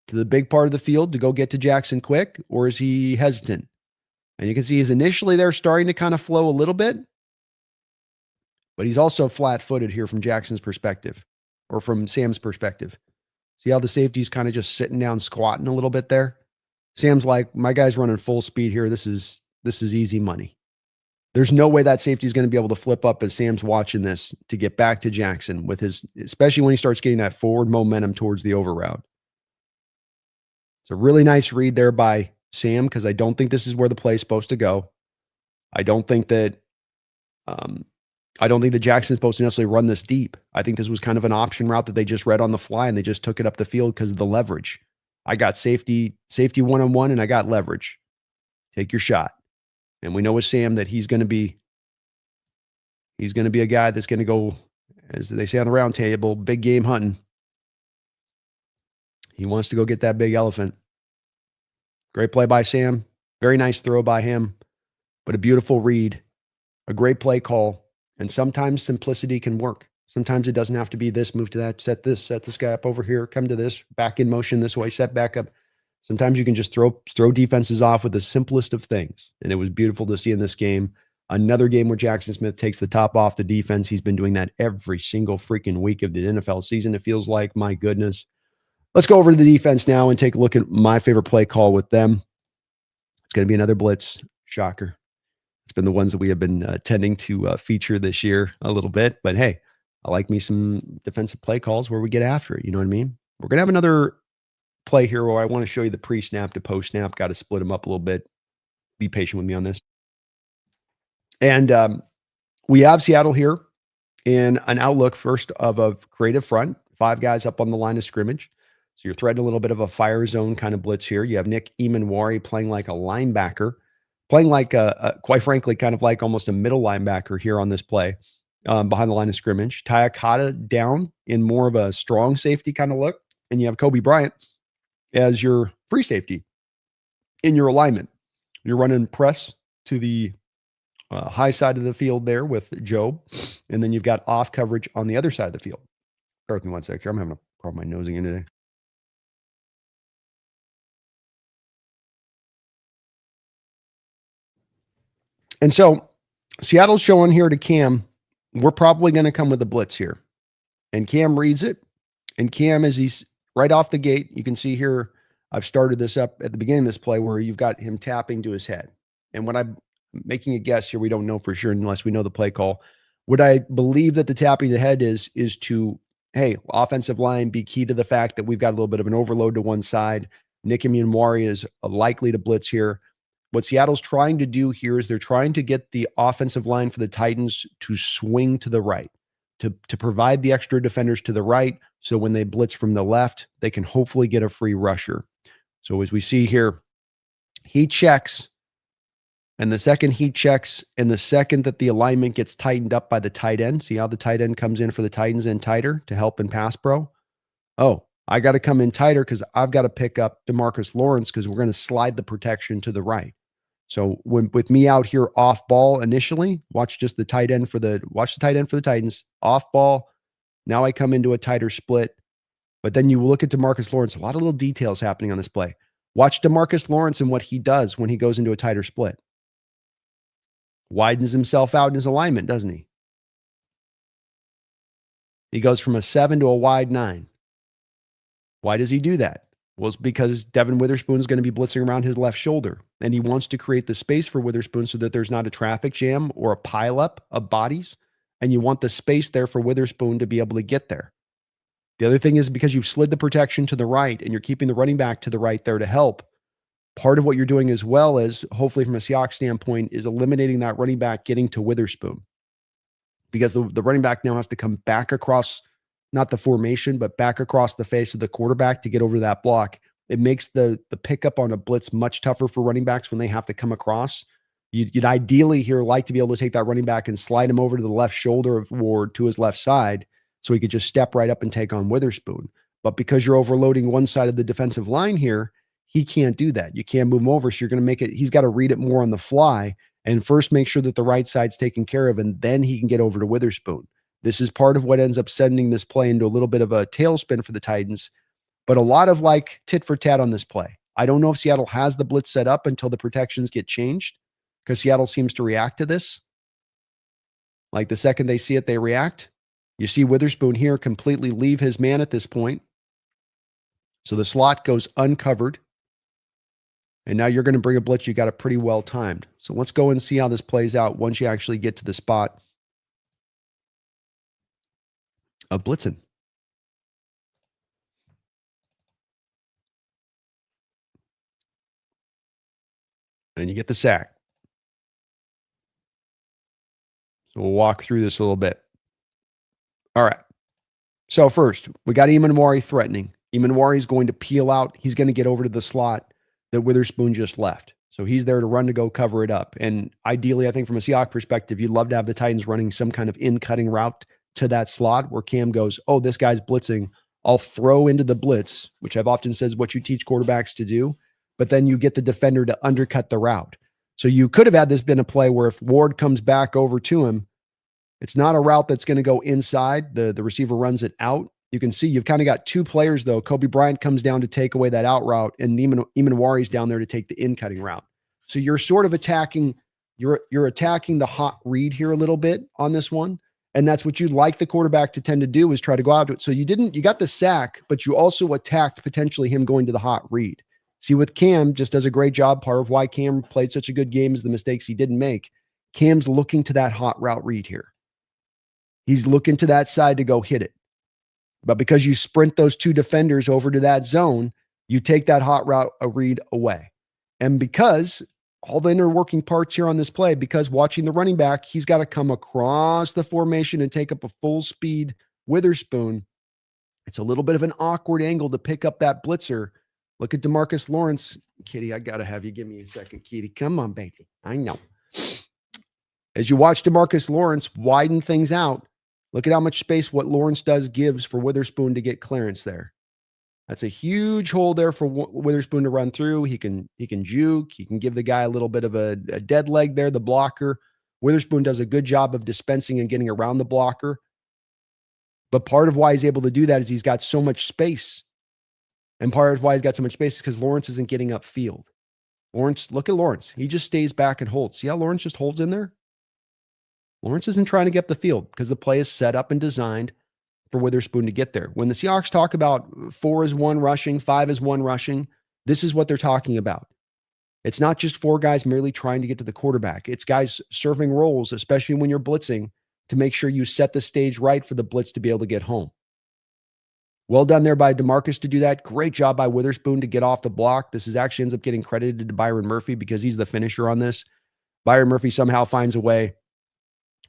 to the big part of the field to go get to Jaxon quick, or is he hesitant? And you can see he's initially there starting to kind of flow a little bit. But he's also flat-footed here from Jackson's perspective, or from Sam's perspective. See how the safety's kind of just sitting down, squatting a little bit there? Sam's like, my guy's running full speed here. This is easy money. There's no way that safety is going to be able to flip up as Sam's watching this to get back to Jaxon with his, especially when he starts getting that forward momentum towards the over route. It's a really nice read there by Sam because I don't think this is where the play is supposed to go. I don't think that Jackson's supposed to necessarily run this deep. I think this was kind of an option route that they just read on the fly and they just took it up the field because of the leverage. I got safety one-on-one and I got leverage. Take your shot. And we know with Sam that he's going to be a guy that's going to go as they say on the round table, big game hunting. He wants to go get that big elephant. Great play by Sam. Very nice throw by him, but a beautiful read, a great play call. And sometimes simplicity can work. Sometimes it doesn't have to be this, move to that, set this guy up over here, come to this, back in motion this way, set back up. Sometimes you can just throw defenses off with the simplest of things. And it was beautiful to see in this game. Another game where Jaxon Smith takes the top off the defense. He's been doing that every single freaking week of the NFL season. It feels like, my goodness. Let's go over to the defense now and take a look at my favorite play call with them. It's going to be another blitz. Shocker. It's been the ones that we have been tending to feature this year a little bit. But hey, I like me some defensive play calls where we get after it. You know what I mean? We're going to have another play here where I want to show you the pre-snap to post-snap. Got to split them up a little bit. Be patient with me on this. And we have Seattle here in an outlook first of a creative front. 5 guys up on the line of scrimmage. So you're threading a little bit of a fire zone kind of blitz here. You have Nick Emanwari playing like a linebacker, playing like quite frankly, kind of like almost a middle linebacker here on this play behind the line of scrimmage. Ty Okada down in more of a strong safety kind of look. And you have Kobe Bryant as your free safety in your alignment. You're running press to the high side of the field there with Job. And then you've got off coverage on the other side of the field. Bear with me one sec here. I'm having a problem with my nosing in today. And so Seattle's showing here to Cam, we're probably going to come with a blitz here. And Cam reads it. And Cam, as he's right off the gate, you can see here, I've started this up at the beginning of this play where you've got him tapping to his head. And when I'm making a guess here, we don't know for sure unless we know the play call. Would I believe that the tapping to the head is to, hey, offensive line, be key to the fact that we've got a little bit of an overload to one side. Nick Emanwari is likely to blitz here. What Seattle's trying to do here is they're trying to get the offensive line for the Titans to swing to the right, to provide the extra defenders to the right. So when they blitz from the left, they can hopefully get a free rusher. So as we see here, he checks. And the second he checks, and the second that the alignment gets tightened up by the tight end, see how the tight end comes in for the Titans in tighter to help in pass pro? Oh, I got to come in tighter because I've got to pick up DeMarcus Lawrence because we're going to slide the protection to the right. So with me out here off ball initially, watch the tight end for the Titans off ball. Now I come into a tighter split, but then you look at DeMarcus Lawrence, a lot of little details happening on this play. Watch DeMarcus Lawrence and what he does when he goes into a tighter split. Widens himself out in his alignment, doesn't he? He goes from a 7 to a wide 9. Why does he do that? Well, it's because Devin Witherspoon is going to be blitzing around his left shoulder, and he wants to create the space for Witherspoon so that there's not a traffic jam or a pileup of bodies, and you want the space there for Witherspoon to be able to get there. The other thing is because you've slid the protection to the right and you're keeping the running back to the right there to help, part of what you're doing as well as, hopefully from a Seahawks standpoint, is eliminating that running back getting to Witherspoon. Because the running back now has to come back across, not the formation, but back across the face of the quarterback to get over that block. It makes the pickup on a blitz much tougher for running backs when they have to come across. You'd ideally here like to be able to take that running back and slide him over to the left shoulder or to his left side so he could just step right up and take on Witherspoon. But because you're overloading one side of the defensive line here, he can't do that. You can't move him over. So you're going to make it, he's got to read it more on the fly and first make sure that the right side's taken care of, and then he can get over to Witherspoon. This is part of what ends up sending this play into a little bit of a tailspin for the Titans, but a lot of like tit for tat on this play. I don't know if Seattle has the blitz set up until the protections get changed, because Seattle seems to react to this. Like the second they see it, they react. You see Witherspoon here completely leave his man at this point. So the slot goes uncovered. And now you're going to bring a blitz. You got it pretty well timed. So let's go and see how this plays out once you actually get to the spot of blitzing. And you get the sack. So we'll walk through this a little bit. All right. So first, we got Emanwari threatening. Emanwari is going to peel out. He's going to get over to the slot that Witherspoon just left. So he's there to run to go cover it up. And ideally, I think from a Seahawks perspective, you'd love to have the Titans running some kind of in-cutting route to that slot where Cam goes, oh, this guy's blitzing. I'll throw into the blitz, which I've often said is what you teach quarterbacks to do. But then you get the defender to undercut the route. So you could have had this been a play where if Ward comes back over to him, it's not a route that's going to go inside. The receiver runs it out. You can see you've kind of got two players, though. Kobe Bryant comes down to take away that out route, and Imanwari's down there to take the in-cutting route. So you're sort of attacking, you're attacking the hot read here a little bit on this one. And that's what you'd like the quarterback to tend to do, is try to go out to it. So you got the sack, but you also attacked potentially him going to the hot read. See, with Cam, just does a great job. Part of why Cam played such a good game is the mistakes he didn't make. Cam's looking to that hot route read here. He's looking to that side to go hit it. But because you sprint those two defenders over to that zone, you take that hot route read away. And because all the inner working parts here on this play, because watching the running back, he's got to come across the formation and take up a full speed Witherspoon. It's a little bit of an awkward angle to pick up that blitzer. Look at DeMarcus Lawrence. Kitty, I got to have you give me a second, Kitty. Come on, baby. I know. As you watch DeMarcus Lawrence widen things out, look at how much space what Lawrence does gives for Witherspoon to get clearance there. That's a huge hole there for Witherspoon to run through. He can juke. He can give the guy a little bit of a dead leg there, the blocker. Witherspoon does a good job of dispensing and getting around the blocker. But part of why he's able to do that is he's got so much space. And part of why he's got so much space is because Lawrence isn't getting upfield. Lawrence, look at Lawrence. He just stays back and holds. See how Lawrence just holds in there? Lawrence isn't trying to get the field because the play is set up and designed for Witherspoon to get there. When the Seahawks talk about 4 is 1 rushing, 5 is 1 rushing, this is what they're talking about. It's not just 4 guys merely trying to get to the quarterback. It's guys serving roles, especially when you're blitzing, to make sure you set the stage right for the blitz to be able to get home. Well done there by DeMarcus to do that. Great job by Witherspoon to get off the block. This is actually ends up getting credited to Byron Murphy because he's the finisher on this. Byron Murphy somehow finds a way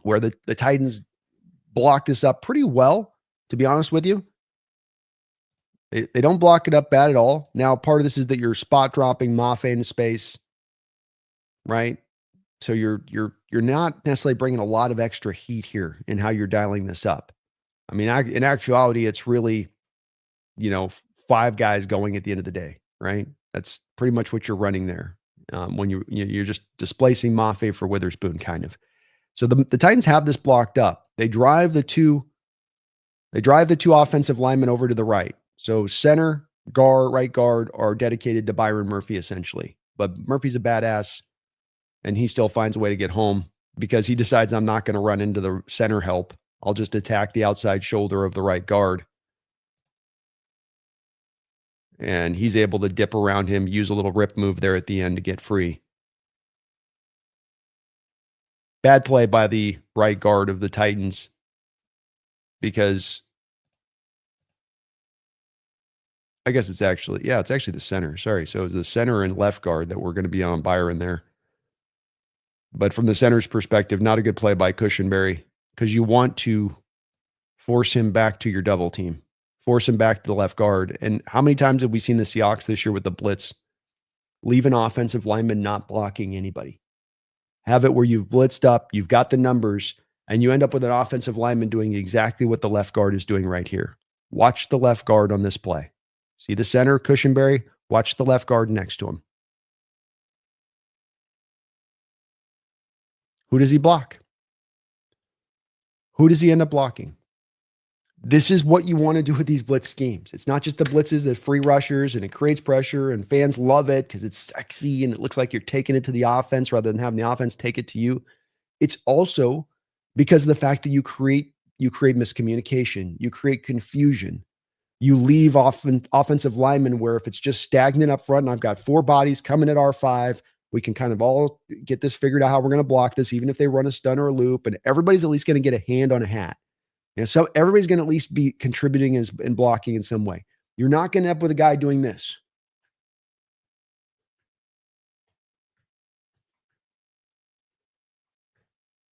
where the Titans block this up pretty well, to be honest with you. They don't block it up bad at all. Now, part of this is that you're spot dropping Mafe into space, right? So you're not necessarily bringing a lot of extra heat here in how you're dialing this up. I mean, in actuality, it's really, 5 guys going at the end of the day, right? That's pretty much what you're running there when you're just displacing Mafe for Witherspoon, kind of. So the Titans have this blocked up. They drive the two offensive linemen over to the right. So center, guard, right guard are dedicated to Byron Murphy, essentially. But Murphy's a badass, and he still finds a way to get home because he decides, I'm not going to run into the center help. I'll just attack the outside shoulder of the right guard. And he's able to dip around him, use a little rip move there at the end to get free. Bad play by the right guard of the Titans because I guess it's actually the center. Sorry. So it was the center and left guard that were going to be on Byron there. But from the center's perspective, not a good play by Cushenberry because you want to force him back to your double team, force him back to the left guard. And how many times have we seen the Seahawks this year with the blitz leave an offensive lineman not blocking anybody? Have it where you've blitzed up, you've got the numbers, and you end up with an offensive lineman doing exactly what the left guard is doing right here. Watch the left guard on this play. See the center, Cushenberry? Watch the left guard next to him. Who does he block? Who does he end up blocking? This is what you want to do with these blitz schemes. It's not just the blitzes, the free rushers, and it creates pressure, and fans love it because it's sexy and it looks like you're taking it to the offense rather than having the offense take it to you. It's also because of the fact that you create miscommunication, you create confusion. You leave offensive linemen where if it's just stagnant up front and I've got 4 bodies coming at R5, we can kind of all get this figured out how we're going to block this, even if they run a stun or a loop, and everybody's at least going to get a hand on a hat. So everybody's going to at least be contributing and blocking in some way. You're not going to end up with a guy doing this.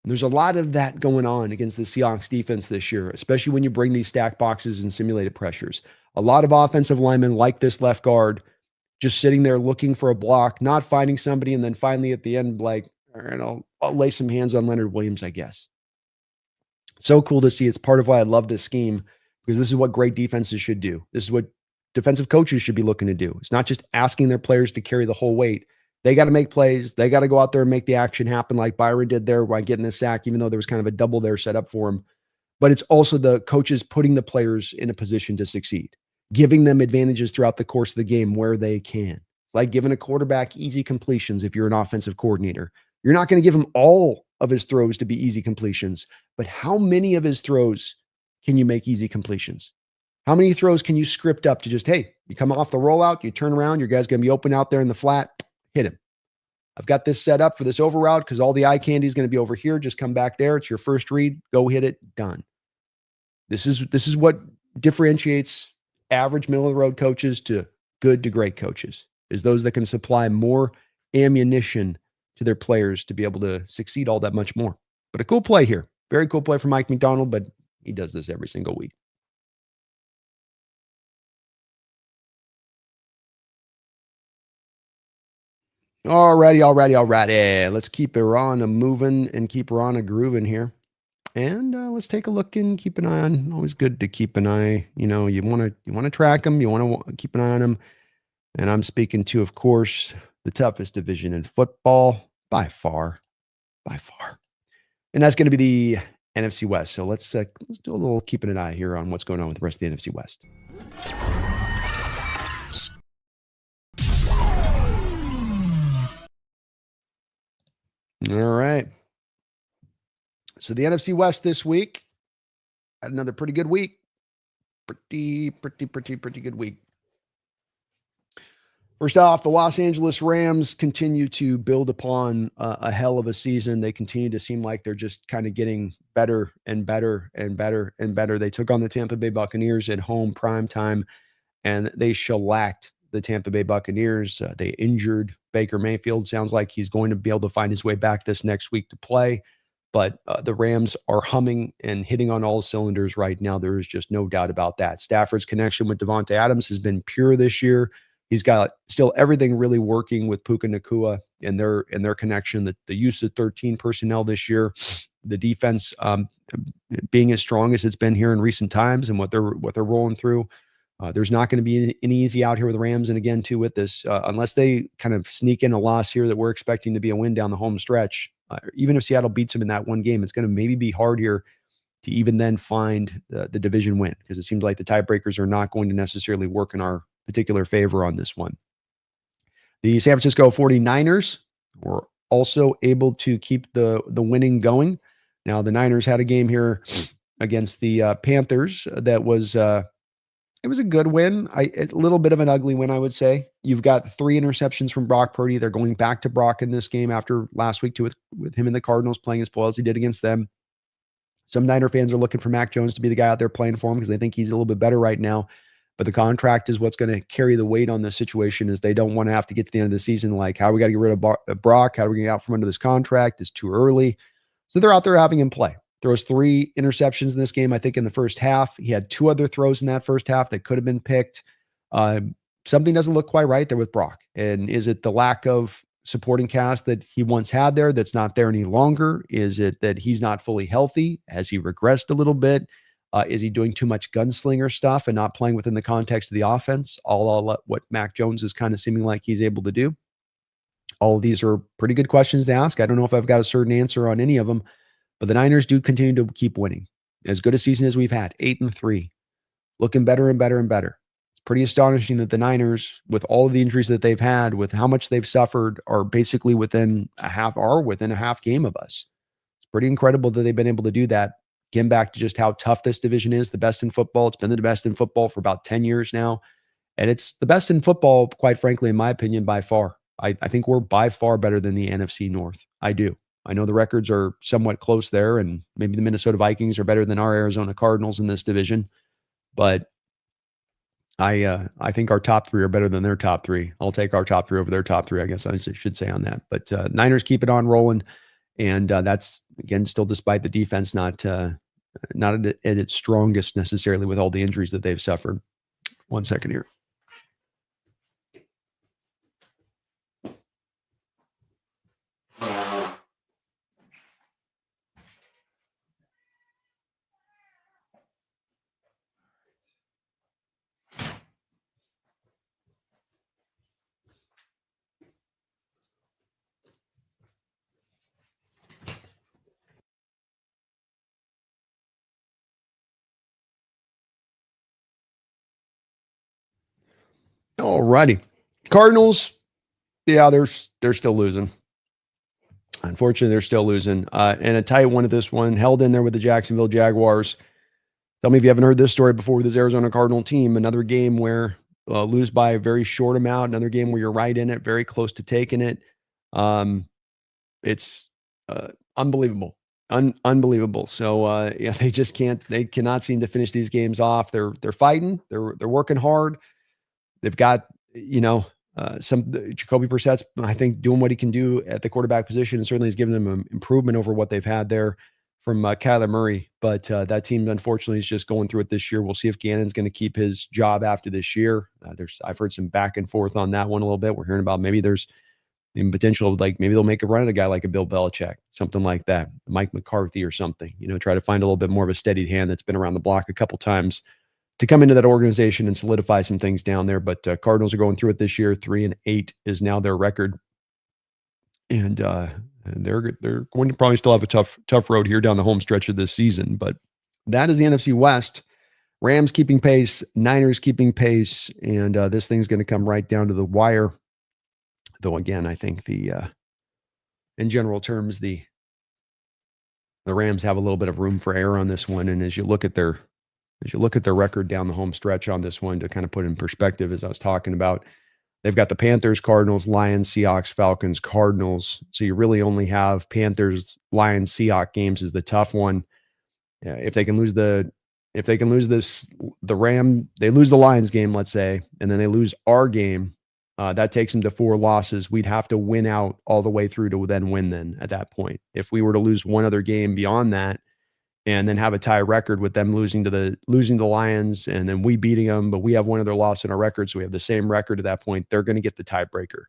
There's a lot of that going on against the Seahawks defense this year, especially when you bring these stack boxes and simulated pressures. A lot of offensive linemen like this left guard just sitting there looking for a block, not finding somebody, and then finally at the end, like, all right, I'll lay some hands on Leonard Williams, I guess. So cool to see. It's part of why I love this scheme, because this is what great defenses should do. This is what defensive coaches should be looking to do. It's not just asking their players to carry the whole weight. They got to make plays. They got to go out there and make the action happen like Byron did there by getting the sack, even though there was kind of a double there set up for him. But it's also the coaches putting the players in a position to succeed, giving them advantages throughout the course of the game where they can. It's like giving a quarterback easy completions if you're an offensive coordinator. You're not going to give him all of his throws to be easy completions, but how many of his throws can you make easy completions? How many throws can you script up to just, hey, you come off the rollout, you turn around, your guy's going to be open out there in the flat, hit him. I've got this set up for this over route because all the eye candy is going to be over here. Just come back there. It's your first read. Go hit it. Done. This is what differentiates average middle of the road coaches to good to great coaches, is those that can supply more ammunition to their players to be able to succeed all that much more. But a cool play here. Very cool play from Mike McDonald, but he does this every single week. Alrighty. Let's keep Iran moving and keep Iran grooving here. And let's take a look and keep an eye on. Always good to keep an eye. You want to track them. You want to keep an eye on them. And I'm speaking to, of course, the toughest division in football by far. And that's going to be the NFC West. So let's do a little keeping an eye here on what's going on with the rest of the NFC West. All right. So the NFC West this week had another pretty good week. Pretty good week. First off, the Los Angeles Rams continue to build upon a hell of a season. They continue to seem like they're just kind of getting better and better. They took on the Tampa Bay Buccaneers at home prime time, and they shellacked the Tampa Bay Buccaneers. They injured Baker Mayfield. Sounds like he's going to be able to find his way back this next week to play. But the Rams are humming and hitting on all cylinders right now. There is just no doubt about that. Stafford's connection with Devontae Adams has been pure this year. He's got still everything really working with Puka Nacua and their connection. The use of 13 personnel this year, the defense being as strong as it's been here in recent times, and what they're rolling through. There's not going to be any easy out here with the Rams. And again, too, with this, unless they kind of sneak in a loss here that we're expecting to be a win down the home stretch, even if Seattle beats them in that one game, it's going to maybe be hard here to even then find the division win, because it seems like the tiebreakers are not going to necessarily work in our particular favor on this one. The San Francisco 49ers were also able to keep the winning going. Now, the Niners had a game here against the Panthers that was it was a good win. A little bit of an ugly win, I would say. You've got 3 interceptions from Brock Purdy. They're going back to Brock in this game after last week too, with him and the Cardinals playing as well as he did against them. Some Niner fans are looking for Mac Jones to be the guy out there playing for him because they think he's a little bit better right now. But the contract is what's going to carry the weight on this situation, is they don't want to have to get to the end of the season like, how we got to get rid of Brock? How do we get out from under this contract? It's too early. So they're out there having him play. Throws 3 interceptions in this game, I think, in the first half. He had 2 other throws in that first half that could have been picked. Something doesn't look quite right there with Brock. And is it the lack of supporting cast that he once had there that's not there any longer? Is it that he's not fully healthy? Has he regressed a little bit? Is he doing too much gunslinger stuff and not playing within the context of the offense? All what Mac Jones is kind of seeming like he's able to do. All of these are pretty good questions to ask. I don't know if I've got a certain answer on any of them, but the Niners do continue to keep winning. As good a season as we've had, 8-3, looking better and better and better. It's pretty astonishing that the Niners, with all of the injuries that they've had, with how much they've suffered, are basically within a half game of us. It's pretty incredible that they've been able to do that. Getting back to just how tough this division is, the best in football. It's been the best in football for about 10 years now. And it's the best in football, quite frankly, in my opinion, by far. I think we're by far better than the NFC North. I do. I know the records are somewhat close there, and maybe the Minnesota Vikings are better than our Arizona Cardinals in this division. But I think our top 3 are better than their top 3. I'll take our top 3 over their top 3, I guess I should say on that. But Niners keep it on rolling. And that's, again, still despite the defense not at its strongest necessarily with all the injuries that they've suffered. 1 second here. All righty. Cardinals, yeah, they're still losing. Unfortunately, they're still losing. And a tight one at this one, held in there with the Jacksonville Jaguars. Tell me if you haven't heard this story before with this Arizona Cardinal team. Another game where lose by a very short amount. Another game where you're right in it, very close to taking it. It's unbelievable. Unbelievable. So yeah, they cannot seem to finish these games off. They're fighting. They're working hard. They've got, some Jacoby Brissett's, I think, doing what he can do at the quarterback position, and certainly has given them an improvement over what they've had there from Kyler Murray. But that team, unfortunately, is just going through it this year. We'll see if Gannon's going to keep his job after this year. I've heard some back and forth on that one a little bit. We're hearing about maybe there's potential, like maybe they'll make a run at a guy like a Bill Belichick, something like that, Mike McCarthy or something, try to find a little bit more of a steadied hand that's been around the block a couple times to come into that organization and solidify some things down there. But Cardinals are going through it this year. 3-8 is now their record, and they're going to probably still have a tough road here down the home stretch of this season. But that is the NFC West. Rams keeping pace, Niners keeping pace, and this thing's going to come right down to the wire. Though again, I think in general terms, the Rams have a little bit of room for error on this one. And as you look at their record down the home stretch on this one, to kind of put in perspective, as I was talking about, they've got the Panthers, Cardinals, Lions, Seahawks, Falcons, Cardinals. So you really only have Panthers, Lions, Seahawks games is the tough one. If they can lose they lose the Lions game, let's say, and then they lose our game, that takes them to 4 losses. We'd have to win out all the way through to then win then at that point. If we were to lose one other game beyond that, and then have a tie record with them losing to the Lions and then we beating them, but we have one other loss in our record, so we have the same record at that point, they're going to get the tiebreaker.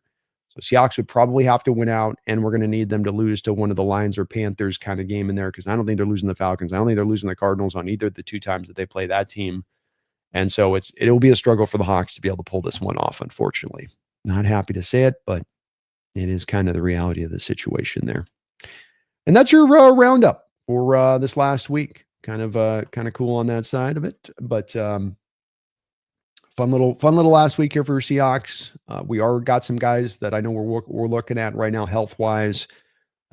So Seahawks would probably have to win out, and we're going to need them to lose to one of the Lions or Panthers kind of game in there, because I don't think they're losing the Falcons. I don't think they're losing the Cardinals on either of the 2 times that they play that team. And so it'll be a struggle for the Hawks to be able to pull this one off, unfortunately. Not happy to say it, but it is kind of the reality of the situation there. And that's your roundup for this last week. Kind of cool on that side of it, but fun little last week here for Seahawks. We got some guys that I know we're looking at right now health wise.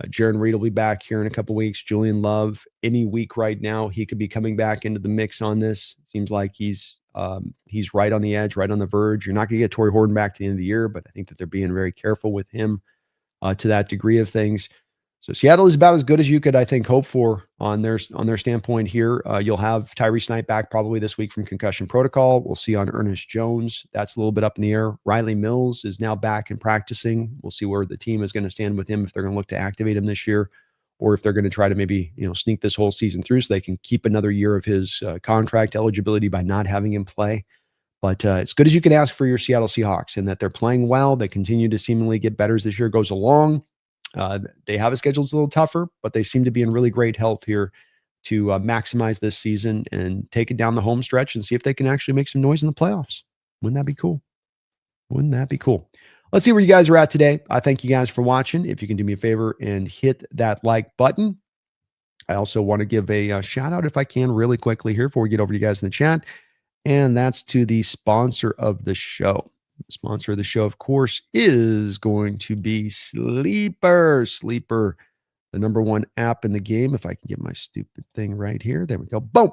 Jaron Reed will be back here in a couple weeks. Julian Love, any week right now, he could be coming back into the mix on this. It seems like he's right on the edge, right on the verge. You're not going to get Torrey Horton back to the end of the year, but I think that they're being very careful with him to that degree of things. So Seattle is about as good as you could, I think, hope for on their standpoint here. You'll have Tyrese Knight back probably this week from concussion protocol. We'll see on Ernest Jones. That's a little bit up in the air. Riley Mills is now back and practicing. We'll see where the team is going to stand with him, if they're going to look to activate him this year, or if they're going to try to maybe sneak this whole season through so they can keep another year of his contract eligibility by not having him play. But as good as you can ask for your Seattle Seahawks, and that they're playing well. They continue to seemingly get better as this year goes along. They have a schedule that's a little tougher, but they seem to be in really great health here to maximize this season and take it down the home stretch and see if they can actually make some noise in the playoffs. Wouldn't that be cool? Wouldn't that be cool? Let's see where you guys are at today. I thank you guys for watching. If you can do me a favor and hit that like button. I also want to give a shout out, if I can, really quickly here before we get over to you guys in the chat. And that's to the sponsor of the show. The sponsor of the show, of course, is going to be Sleeper. Sleeper, the #1 app in the game. If I can get my stupid thing right here. There we go. Boom.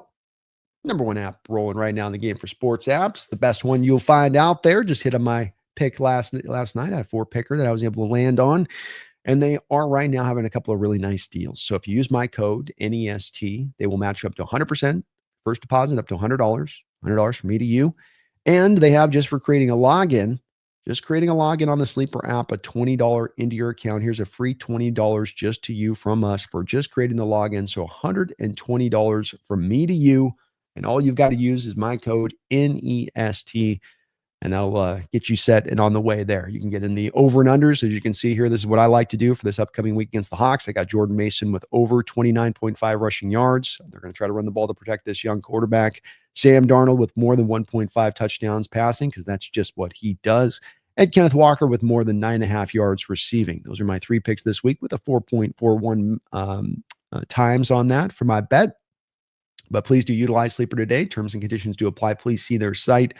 #1 app rolling right now in the game for sports apps. The best one you'll find out there. Just hit on my pick last night. I had a 4-picker that I was able to land on. And they are right now having a couple of really nice deals. So if you use my code, NEST, they will match up to 100%. First deposit up to $100. $100 from me to you. And they have, just for creating a login on the Sleeper app, a $20 into your account. Here's a free $20 just to you from us for just creating the login. So $120 from me to you. And all you've got to use is my code NEST. And that'll get you set and on the way there. You can get in the over and unders. As you can see here, this is what I like to do for this upcoming week against the Hawks. I got Jordan Mason with over 29.5 rushing yards. They're going to try to run the ball to protect this young quarterback. Sam Darnold with more than 1.5 touchdowns passing, because that's just what he does. And Kenneth Walker with more than 9.5 yards receiving. Those are my 3 picks this week with a 4.41 times on that for my bet. But please do utilize Sleeper today. Terms and conditions do apply. Please see their site.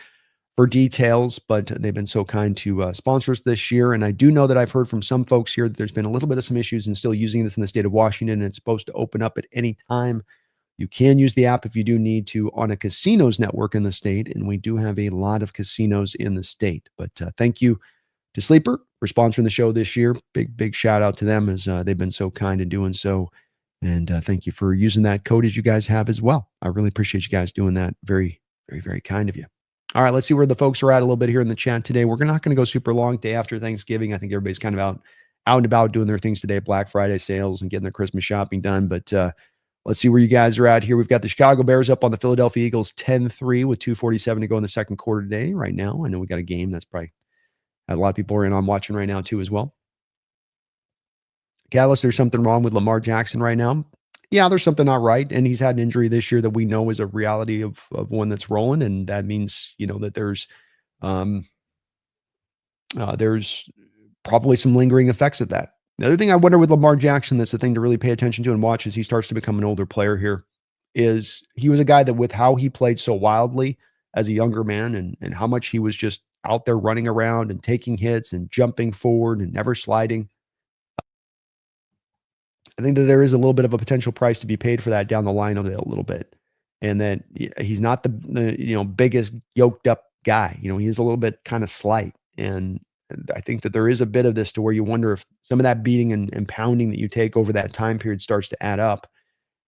for details, but they've been so kind to sponsor us this year. And I do know that I've heard from some folks here that there's been a little bit of some issues in still using this in the state of Washington, and it's supposed to open up at any time. You can use the app if you do need to on a casinos network in the state, and we do have a lot of casinos in the state. But thank you to Sleeper for sponsoring the show this year. Big shout out to them as they've been so kind in doing so. And thank you for using that code as you guys have as well. I really appreciate you guys doing that. Very, very, very kind of you. All right, let's see where the folks are at a little bit here in the chat today. We're not going to go super long day after Thanksgiving. I think everybody's kind of out and about doing their things today, Black Friday sales and getting their Christmas shopping done. But let's see where you guys are at here. We've got the Chicago Bears up on the Philadelphia Eagles 10-3 with 2:47 to go in the second quarter today right now. I know we got a game that's probably a lot of people are in on watching right now too as well. Catalyst, there's something wrong with Lamar Jackson right now. Yeah, there's something not right. And he's had an injury this year that we know is a reality of one that's rolling. And that means, that there's probably some lingering effects of that. The other thing I wonder with Lamar Jackson, that's the thing to really pay attention to and watch as he starts to become an older player here, is he was a guy that with how he played so wildly as a younger man and how much he was just out there running around and taking hits and jumping forward and never sliding. I think that there is a little bit of a potential price to be paid for that down the line of it a little bit. And that he's not the biggest yoked up guy. He's a little bit kind of slight. And I think that there is a bit of this to where you wonder if some of that beating and pounding that you take over that time period starts to add up.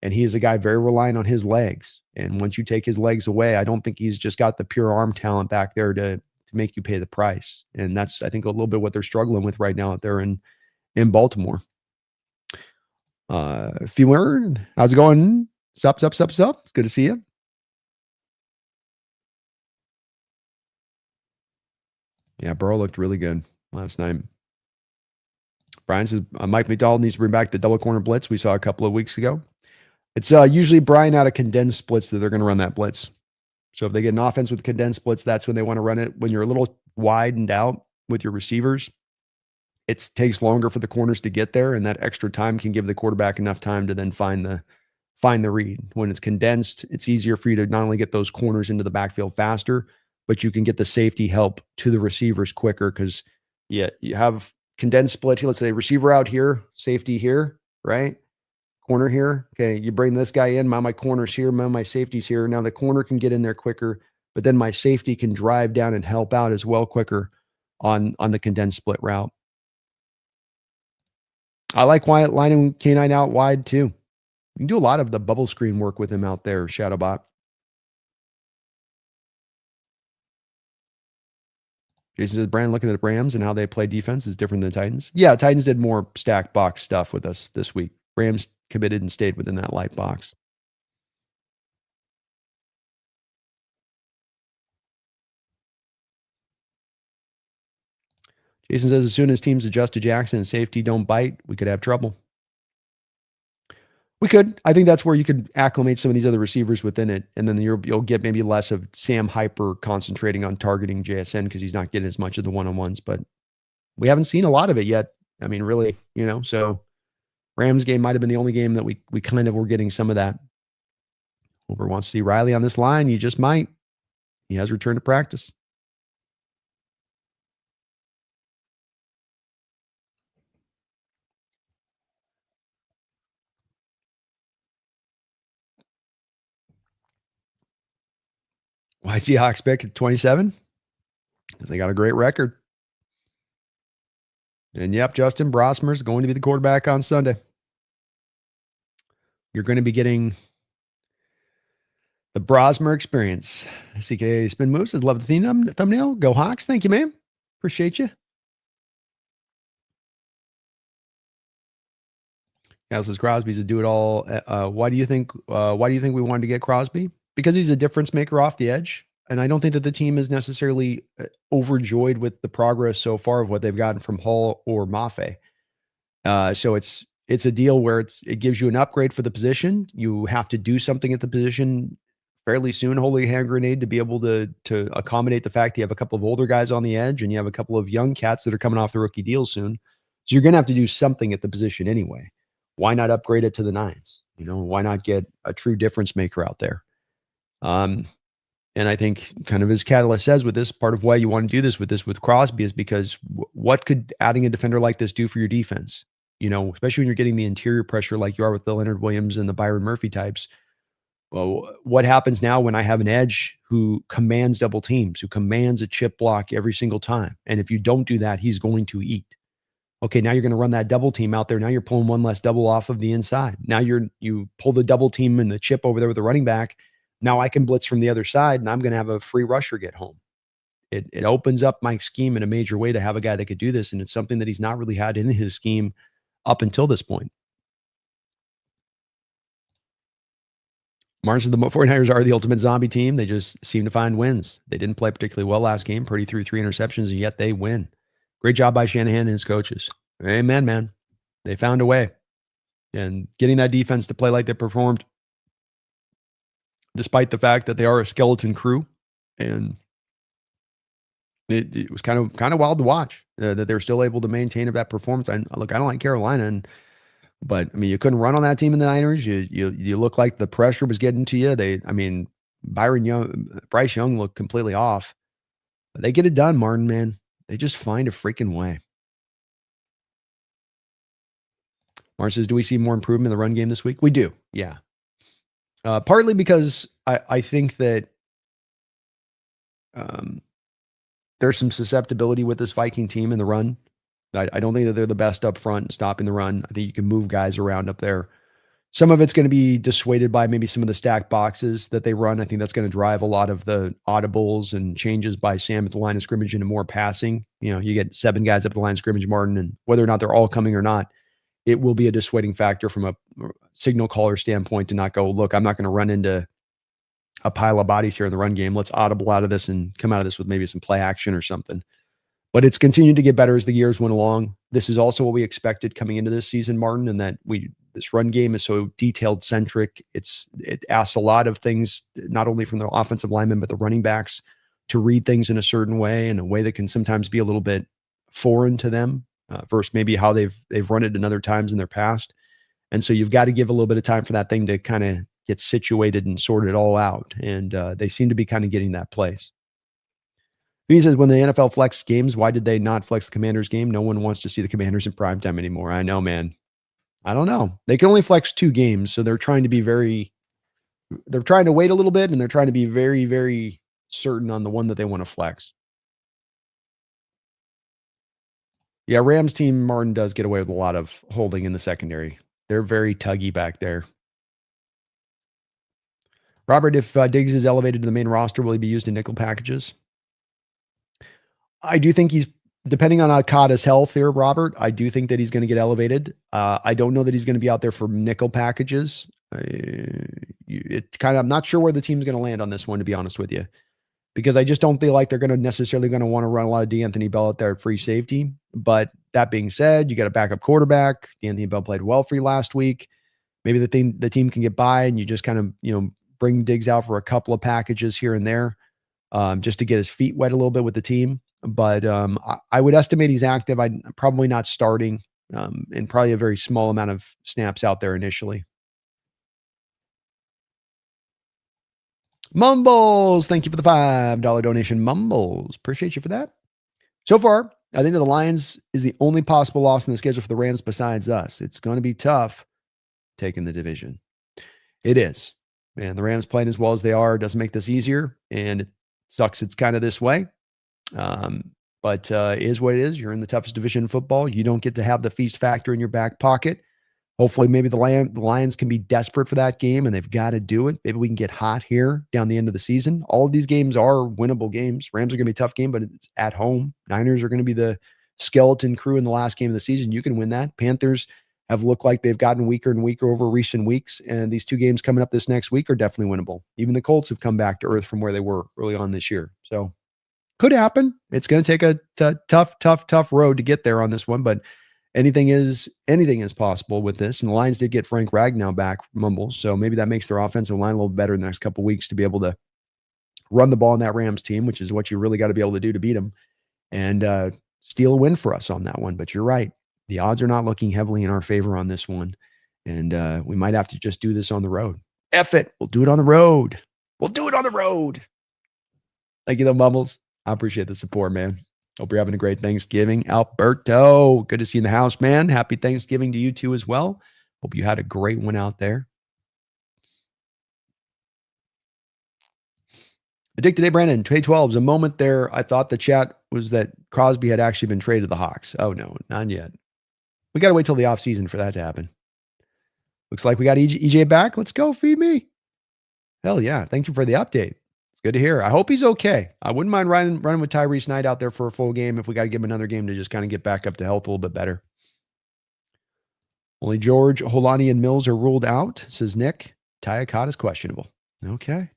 And he is a guy very reliant on his legs. And once you take his legs away, I don't think he's just got the pure arm talent back there to make you pay the price. And that's, I think, a little bit what they're struggling with right now out there in Baltimore. Fewer, how's it going? Sup. It's good to see you. Yeah, Burrow looked really good last night. Brian says Mike McDonald needs to bring back the double corner blitz we saw a couple of weeks ago. It's usually Brian out of condensed splits that they're going to run that blitz. So if they get an offense with condensed splits, that's when they want to run it. When you're a little widened out with your receivers, it takes longer for the corners to get there, and that extra time can give the quarterback enough time to then find the read. When it's condensed, it's easier for you to not only get those corners into the backfield faster, but you can get the safety help to the receivers quicker because you have condensed split. Let's say receiver out here, safety here, right? Corner here. Okay, you bring this guy in. My corner's here. My safety's here. Now the corner can get in there quicker, but then my safety can drive down and help out as well quicker on the condensed split route. I like Wyatt lining K9 out wide too. You can do a lot of the bubble screen work with him out there, Shadowbot. Jason says, Brandon, looking at the Rams and how they play defense is different than the Titans. Yeah, Titans did more stacked box stuff with us this week. Rams committed and stayed within that light box. Jason says, as soon as teams adjust to Jackson and safety don't bite, we could have trouble. We could. I think that's where you could acclimate some of these other receivers within it, and then you'll get maybe less of Sam Hyper concentrating on targeting JSN because he's not getting as much of the one-on-ones, but we haven't seen a lot of it yet. I mean, really, so Rams game might have been the only game that we kind of were getting some of that. Over wants to see Riley on this line. You just might. He has returned to practice. Why Seahawks pick at 27? Because they got a great record. And yep, Justin Brosmer is going to be the quarterback on Sunday. You're going to be getting the Brosmer experience. CK Spin Moves says, love the thumbnail. Go Hawks. Thank you, man. Appreciate you. Yeah, says Crosby's a do-it-all. Why do you think we wanted to get Crosby? Because he's a difference maker off the edge. And I don't think that the team is necessarily overjoyed with the progress so far of what they've gotten from Hall or Mafe. So it's a deal where it gives you an upgrade for the position. You have to do something at the position fairly soon, holy hand grenade, to be able to accommodate the fact that you have a couple of older guys on the edge and you have a couple of young cats that are coming off the rookie deal soon. So you're going to have to do something at the position anyway. Why not upgrade it to the nines? Why not get a true difference maker out there? And I think kind of as Catalyst says with this, part of why you want to do this with Crosby is because what could adding a defender like this do for your defense? Especially when you're getting the interior pressure like you are with the Leonard Williams and the Byron Murphy types. Well, what happens now when I have an edge who commands double teams, who commands a chip block every single time? And if you don't do that, he's going to eat. Okay, now you're going to run that double team out there. Now you're pulling one less double off of the inside. Now you pull the double team and the chip over there with the running back. Now I can blitz from the other side, and I'm going to have a free rusher get home. It opens up my scheme in a major way to have a guy that could do this, and it's something that he's not really had in his scheme up until this point. Martin says the 49ers are the ultimate zombie team. They just seem to find wins. They didn't play particularly well last game. Purdy threw 3 interceptions, and yet they win. Great job by Shanahan and his coaches. Amen, man. They found a way. And getting that defense to play like they performed, despite the fact that they are a skeleton crew. And it was kind of wild to watch that they're still able to maintain that performance. I don't like Carolina, but I mean, you couldn't run on that team in the Niners. You look like the pressure was getting to you. Bryce Young looked completely off. But they get it done, Martin, man. They just find a freaking way. Martin says, do we see more improvement in the run game this week? We do, yeah. Partly because I think that there's some susceptibility with this Viking team in the run. I don't think that they're the best up front stopping the run. I think you can move guys around up there. Some of it's going to be dissuaded by maybe some of the stacked boxes that they run. I think that's going to drive a lot of the audibles and changes by Sam at the line of scrimmage into more passing. You get 7 guys up the line of scrimmage, Martin, and whether or not they're all coming or not, it will be a dissuading factor from a signal caller standpoint to not go, look, I'm not going to run into a pile of bodies here in the run game. Let's audible out of this and come out of this with maybe some play action or something. But it's continued to get better as the years went along. This is also what we expected coming into this season, Martin, and that this run game is so detailed centric. It asks a lot of things, not only from the offensive linemen, but the running backs to read things in a certain way, in a way that can sometimes be a little bit foreign to them versus maybe how they've run it in other times in their past. And so you've got to give a little bit of time for that thing to kind of get situated and sort it all out. And they seem to be kind of getting that place. He says, when the NFL flexed games, why did they not flex the Commanders game? No one wants to see the Commanders in primetime anymore. I know, man. I don't know. They can only flex 2 games, so they're trying to wait a little bit, and they're trying to be very, very certain on the one that they want to flex. Yeah, Rams team, Martin does get away with a lot of holding in the secondary. They're very tuggy back there. Robert, if Diggs is elevated to the main roster, will he be used in nickel packages? I do think he's, depending on Okada's health here, Robert, I do think that he's going to get elevated. I don't know that he's going to be out there for nickel packages. I'm not sure where the team's going to land on this one, to be honest with you, because I just don't feel like they're going to necessarily going to want to run a lot of D'Anthony Bell out there at free safety. But that being said, you got a backup quarterback. D'Anthony Bell played well for you last week. Maybe the team can get by, and you just kind of, bring Diggs out for a couple of packages here and there, just to get his feet wet a little bit with the team. But I would estimate he's active. I'm probably not starting, and probably a very small amount of snaps out there initially. Mumbles, thank you for the $5 donation. Mumbles, appreciate you for that. So far, I think that the Lions is the only possible loss in the schedule for the Rams besides us. It's going to be tough taking the division. It is. And the Rams playing as well as they are doesn't make this easier, and it sucks it's kind of this way. But it is what it is. You're in the toughest division in football. You don't get to have the feast factor in your back pocket. Hopefully, maybe the Lions can be desperate for that game, and they've got to do it. Maybe we can get hot here down the end of the season. All of these games are winnable games. Rams are going to be a tough game, but it's at home. Niners are going to be the skeleton crew in the last game of the season. You can win that. Panthers have looked like they've gotten weaker and weaker over recent weeks, and these 2 games coming up this next week are definitely winnable. Even the Colts have come back to earth from where they were early on this year. So could happen. It's going to take a tough road to get there on this one, but anything is possible with this. And the Lions did get Frank Ragnow back, Mumbles, so maybe that makes their offensive line a little better in the next couple of weeks to be able to run the ball in that Rams team, which is what you really got to be able to do to beat them, and steal a win for us on that one. But you're right. The odds are not looking heavily in our favor on this one. And we might have to just do this on the road. F it. We'll do it on the road. Thank you, though, Mumbles. I appreciate the support, man. Hope you're having a great Thanksgiving. Alberto, good to see you in the house, man. Happy Thanksgiving to you too as well. Hope you had a great one out there. Addicted, Brandon, trade 12s. A moment there, I thought the chat was that Crosby had actually been traded to the Hawks. Oh, no, not yet. We got to wait till the offseason for that to happen. Looks like we got EJ back. Let's go, feed me. Hell yeah. Thank you for the update. It's good to hear. I hope he's okay. I wouldn't mind running with Tyrese Knight out there for a full game if we got to give him another game to just kind of get back up to health a little bit better. Only George, Holani, and Mills are ruled out, says Nick. Ty Okada is questionable. Okay.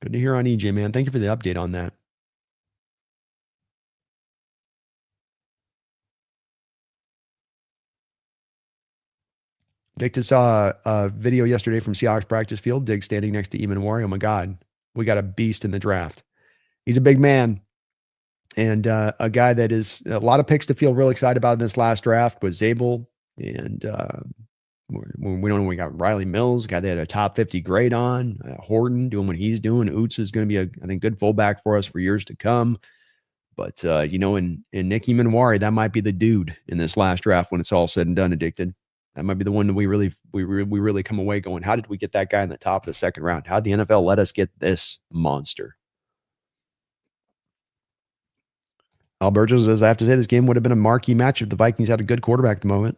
Good to hear on EJ, man. Thank you for the update on that. Victor saw a video yesterday from Seahawks practice field. Diggs standing next to Eamon. Oh my God. We got a beast in the draft. He's a big man. And a guy that is a lot of picks to feel real excited about in this last draft was Zabel. And we don't know. We got Riley Mills, guy that had a top 50 grade on. Horton doing what he's doing. Oots is going to be I think, good fullback for us for years to come. But, in Nick Eamon, that might be the dude in this last draft when it's all said and done, Addicted. That might be the one that we really come away going, how did we get that guy in the top of the second round? How did the NFL let us get this monster? Alberto says, I have to say this game would have been a marquee match if the Vikings had a good quarterback at the moment.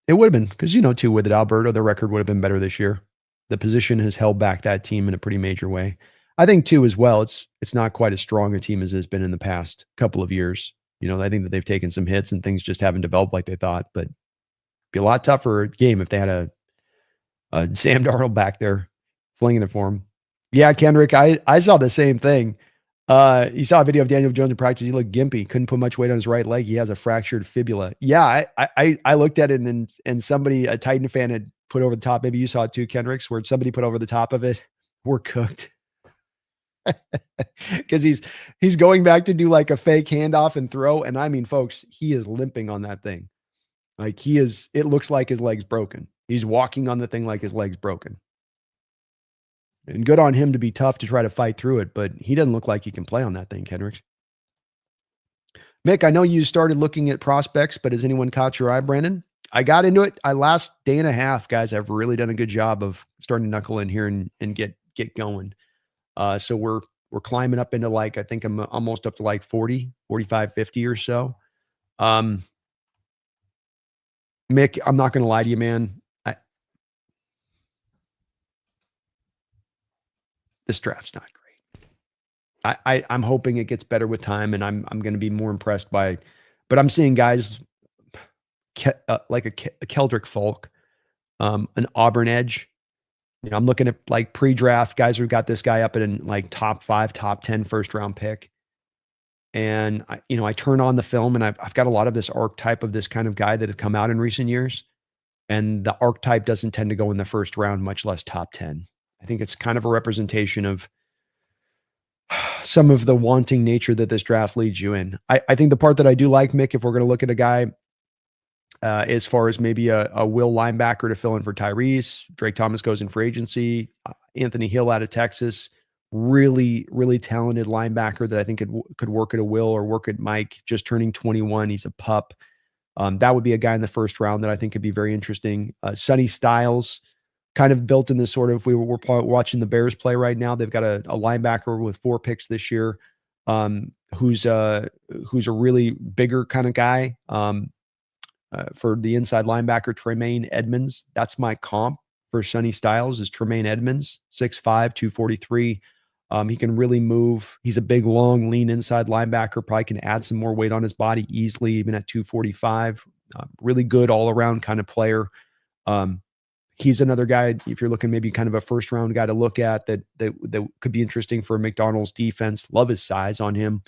It would have been, because too, with it, Alberto, the record would have been better this year. The position has held back that team in a pretty major way. I think, too, as well, it's not quite as strong a team as it's been in the past couple of years. I think that they've taken some hits and things just haven't developed like they thought, but be a lot tougher game if they had a Sam Darnold back there flinging it for him. Yeah, Kendrick, I saw the same thing. You saw a video of Daniel Jones in practice. He looked gimpy. Couldn't put much weight on his right leg. He has a fractured fibula. Yeah, I looked at it and somebody, a Titan fan, had put over the top. Maybe you saw it too, Kendricks, where somebody put over the top of it. We're cooked. Because he's going back to do like a fake handoff and throw. And I mean, folks, he is limping on that thing. Like it looks like his leg's broken. He's walking on the thing like his leg's broken. And good on him to be tough to try to fight through it, but he doesn't look like he can play on that thing, Kendricks. Mick, I know you started looking at prospects, but has anyone caught your eye, Brandon? I got into it. Last day and a half, guys, I've really done a good job of starting to knuckle in here and get going. So we're climbing up into I think I'm almost up to 40, 45, 50 or so. Mick, I'm not going to lie to you, man. This draft's not great. I'm hoping it gets better with time, and I'm going to be more impressed by. But I'm seeing guys like a Keldrick Folk, an Auburn edge. I'm looking at pre-draft guys who've got this guy up at top 5, top 10 first round pick. And I turn on the film and I've got a lot of this archetype of this kind of guy that have come out in recent years. And the archetype doesn't tend to go in the first round, much less top 10. I think it's kind of a representation of some of the wanting nature that this draft leads you in. I think the part that I do like, Mick, if we're going to look at a guy as far as maybe a will linebacker to fill in for Tyrese, Drake Thomas goes in free agency, Anthony Hill out of Texas, really, really talented linebacker that I think could work at a will or work at Mike, just turning 21. He's a pup. That would be a guy in the first round that I think could be very interesting. Sonny Styles, kind of built in this sort of, we're watching the Bears play right now. They've got a linebacker with 4 picks this year, who's a really bigger kind of guy. For the inside linebacker, Tremaine Edmonds. That's my comp for Sonny Styles is Tremaine Edmonds, 6'5", 243. He can really move. He's a big, long, lean inside linebacker. Probably can add some more weight on his body easily, even at 245. Really good all-around kind of player. He's another guy, if you're looking maybe kind of a first-round guy to look at that could be interesting for McDonald's defense. Love his size on him.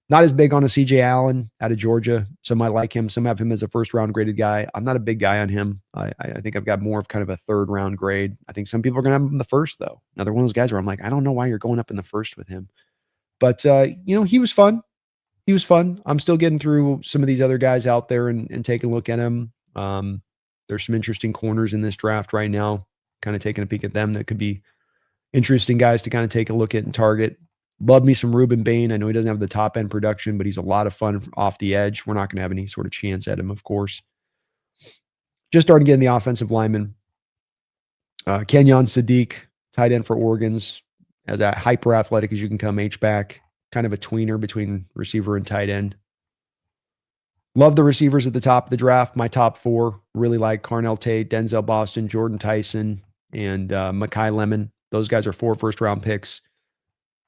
Not as big on a CJ Allen out of Georgia. Some might like him. Some have him as a first-round graded guy. I'm not a big guy on him. I think I've got more of kind of a third-round grade. I think some people are going to have him in the first, though. Another one of those guys where I'm like, I don't know why you're going up in the first with him. But, he was fun. He was fun. I'm still getting through some of these other guys out there and taking a look at him. There's some interesting corners in this draft right now, kind of taking a peek at them that could be interesting guys to kind of take a look at and target. Love me some Ruben Bain. I know he doesn't have the top end production, but he's a lot of fun off the edge. We're not going to have any sort of chance at him, of course. Just starting getting the offensive lineman. Kenyon Sadiq, tight end for Oregon's, as a hyper athletic as you can come, H-back, kind of a tweener between receiver and tight end. Love the receivers at the top of the draft. My top four, really like Carnell Tate, Denzel Boston, Jordan Tyson, and Mekhi Lemon. Those guys are 4 first-round picks.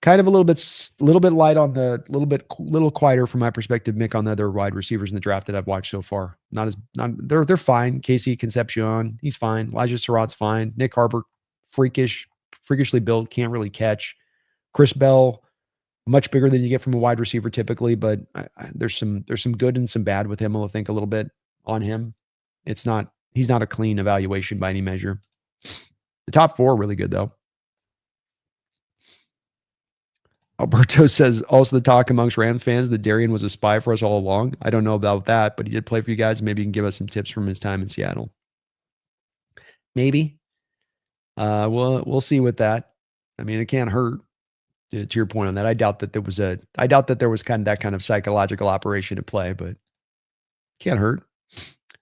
Kind of a little bit light on the, little quieter from my perspective, Mick, on the other wide receivers in the draft that I've watched so far. They're fine. Casey Concepcion, he's fine. Elijah Surratt's fine. Nick Harbor, freakishly built, can't really catch. Chris Bell, much bigger than you get from a wide receiver typically, but there's some good and some bad with him. I'll think a little bit on him. He's not a clean evaluation by any measure. The top 4 are really good though. Alberto says, also the talk amongst Rams fans that Darian was a spy for us all along. I don't know about that, but he did play for you guys. Maybe you can give us some tips from his time in Seattle. Maybe. We'll see with that. I mean, it can't hurt. To your point on that, I doubt that there was kind of that kind of psychological operation at play, but can't hurt.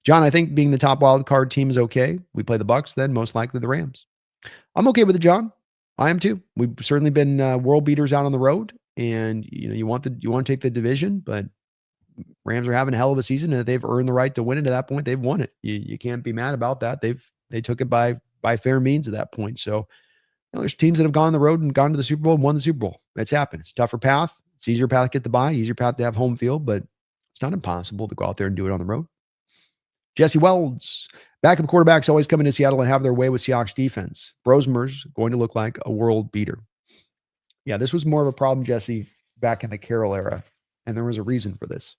John, I think being the top wild card team is okay. We play the Bucs, then most likely the Rams. I'm okay with it, John. I am too. We've certainly been world beaters out on the road, and you want to take the division, but Rams are having a hell of a season, and they've earned the right to win it. To that point, they've won it. You can't be mad about that. They took it by fair means at that point. So there's teams that have gone on the road and gone to the Super Bowl and won the Super Bowl. It's happened. It's a tougher path. It's easier path to get the bye, easier path to have home field, but it's not impossible to go out there and do it on the road. Jesse Wells, backup quarterbacks always come into Seattle and have their way with Seahawks defense. Brosmer's going to look like a world beater. Yeah, this was more of a problem, Jesse, back in the Carroll era, and there was a reason for this.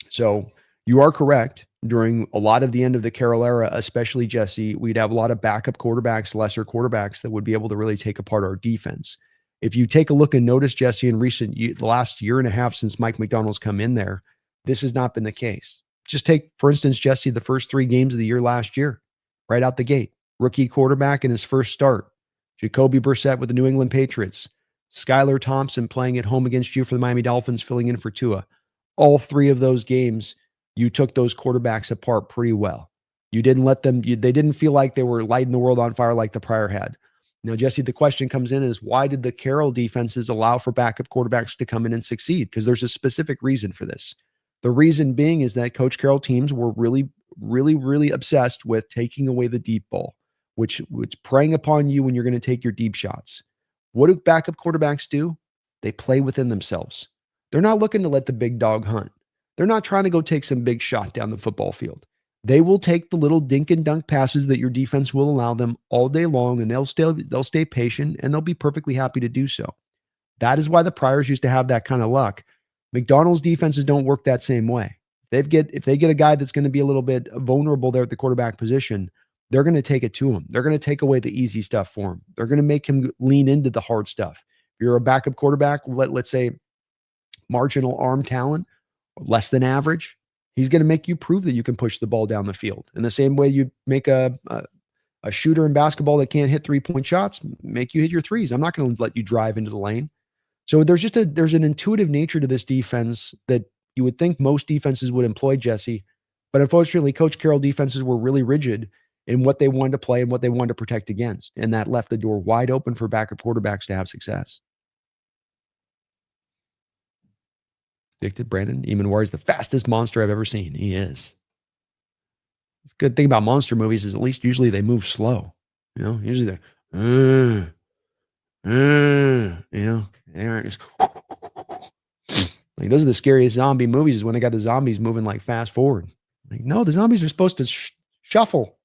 So you are correct. During a lot of the end of the Carroll era, especially Jesse, we'd have a lot of backup quarterbacks, lesser quarterbacks that would be able to really take apart our defense. If you take a look and notice, Jesse, in the last year and a half since Mike McDonald's come in there, this has not been the case. Just take, for instance, Jesse, the first 3 games of the year last year, right out the gate. Rookie quarterback in his first start. Jacoby Brissett with the New England Patriots. Skylar Thompson playing at home against you for the Miami Dolphins, filling in for Tua. All 3 of those games, you took those quarterbacks apart pretty well. You didn't let them, they didn't feel like they were lighting the world on fire like the prior had. Now, Jesse, the question comes in is, why did the Carroll defenses allow for backup quarterbacks to come in and succeed? Because there's a specific reason for this. The reason being is that Coach Carroll teams were really, really, really obsessed with taking away the deep ball, which preying upon you when you're going to take your deep shots. What do backup quarterbacks do? They play within themselves. They're not looking to let the big dog hunt. They're not trying to go take some big shot down the football field. They will take the little dink and dunk passes that your defense will allow them all day long, and they'll stay patient, and they'll be perfectly happy to do so. That is why the Priors used to have that kind of luck. McDonald's defenses don't work that same way. If they get a guy that's going to be a little bit vulnerable there at the quarterback position, they're going to take it to him. They're going to take away the easy stuff for him. They're going to make him lean into the hard stuff. If you're a backup quarterback, let's say marginal arm talent, less than average, he's going to make you prove that you can push the ball down the field. In the same way you make a shooter in basketball that can't hit 3-point shots, make you hit your threes. I'm not going to let you drive into the lane. So there's an intuitive nature to this defense that you would think most defenses would employ, Jesse. But unfortunately, Coach Carroll defenses were really rigid in what they wanted to play and what they wanted to protect against. And that left the door wide open for backup quarterbacks to have success. Addicted Brandon, Eamon is the fastest monster I've ever seen. He is. The good thing about monster movies is at least usually they move slow. Usually they're, they aren't just like, those are the scariest zombie movies, is when they got the zombies moving like fast forward. Like, no, the zombies are supposed to shuffle.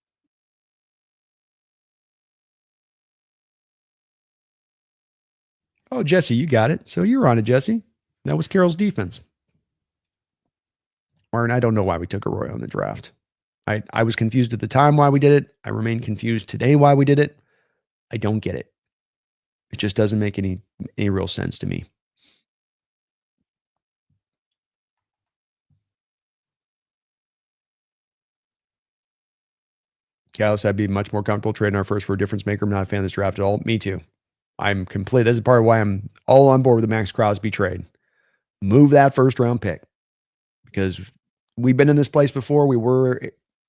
Oh, Jesse, you got it. So you're on it, Jesse. That was Carroll's defense. Martin, I don't know why we took a Roy on the draft. I was confused at the time why we did it. I remain confused today why we did it. I don't get it. It just doesn't make any real sense to me. Callis, I'd be much more comfortable trading our first for a difference maker. I'm not a fan of this draft at all. Me too. I'm complete. This is part of why I'm all on board with the Max Crosby trade. Move that first round pick because we've been in this place before. We were,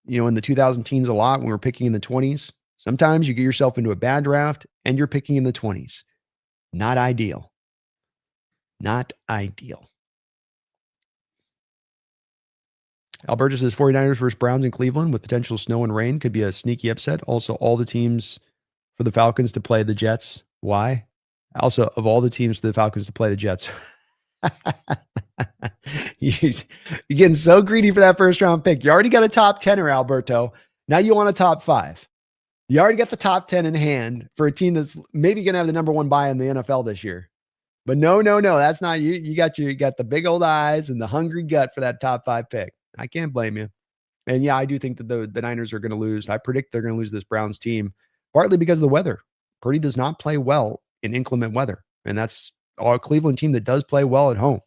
in the 2000 teens a lot when we were picking in the 20s. Sometimes you get yourself into a bad draft and you're picking in the 20s. Not ideal. Not ideal. Alberta says 49ers versus Browns in Cleveland with potential snow and rain could be a sneaky upset. Also, all the teams for the Falcons to play the Jets. Why? Also, of all the teams for the Falcons to play the Jets. You're getting so greedy for that first round pick. You already got a top 10er, Alberto. Now you want a top 5. You already got the top 10 in hand for a team that's maybe going to have the number 1 buy in the NFL this year. But no, that's not you. You got the big old eyes and the hungry gut for that top 5 pick. I can't blame you. And yeah, I do think that the Niners are going to lose. I predict they're going to lose this Browns team, partly because of the weather. Purdy does not play well in inclement weather. And that's a Cleveland team that does play well at home.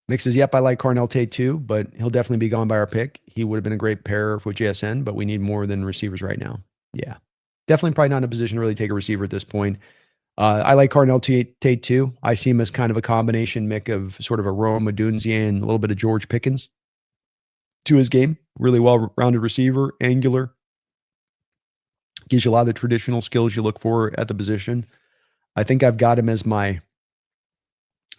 Mick says, yep, I like Carnell Tate too, but he'll definitely be gone by our pick. He would have been a great pair with JSN, but we need more than receivers right now. Yeah. Definitely probably not in a position to really take a receiver at this point. I like Carnell Tate too. I see him as kind of a combination, Mick, of sort of a Rome Odunze and a little bit of George Pickens to his game. Really well-rounded receiver, angular. Gives you a lot of the traditional skills you look for at the position. I think I've got him as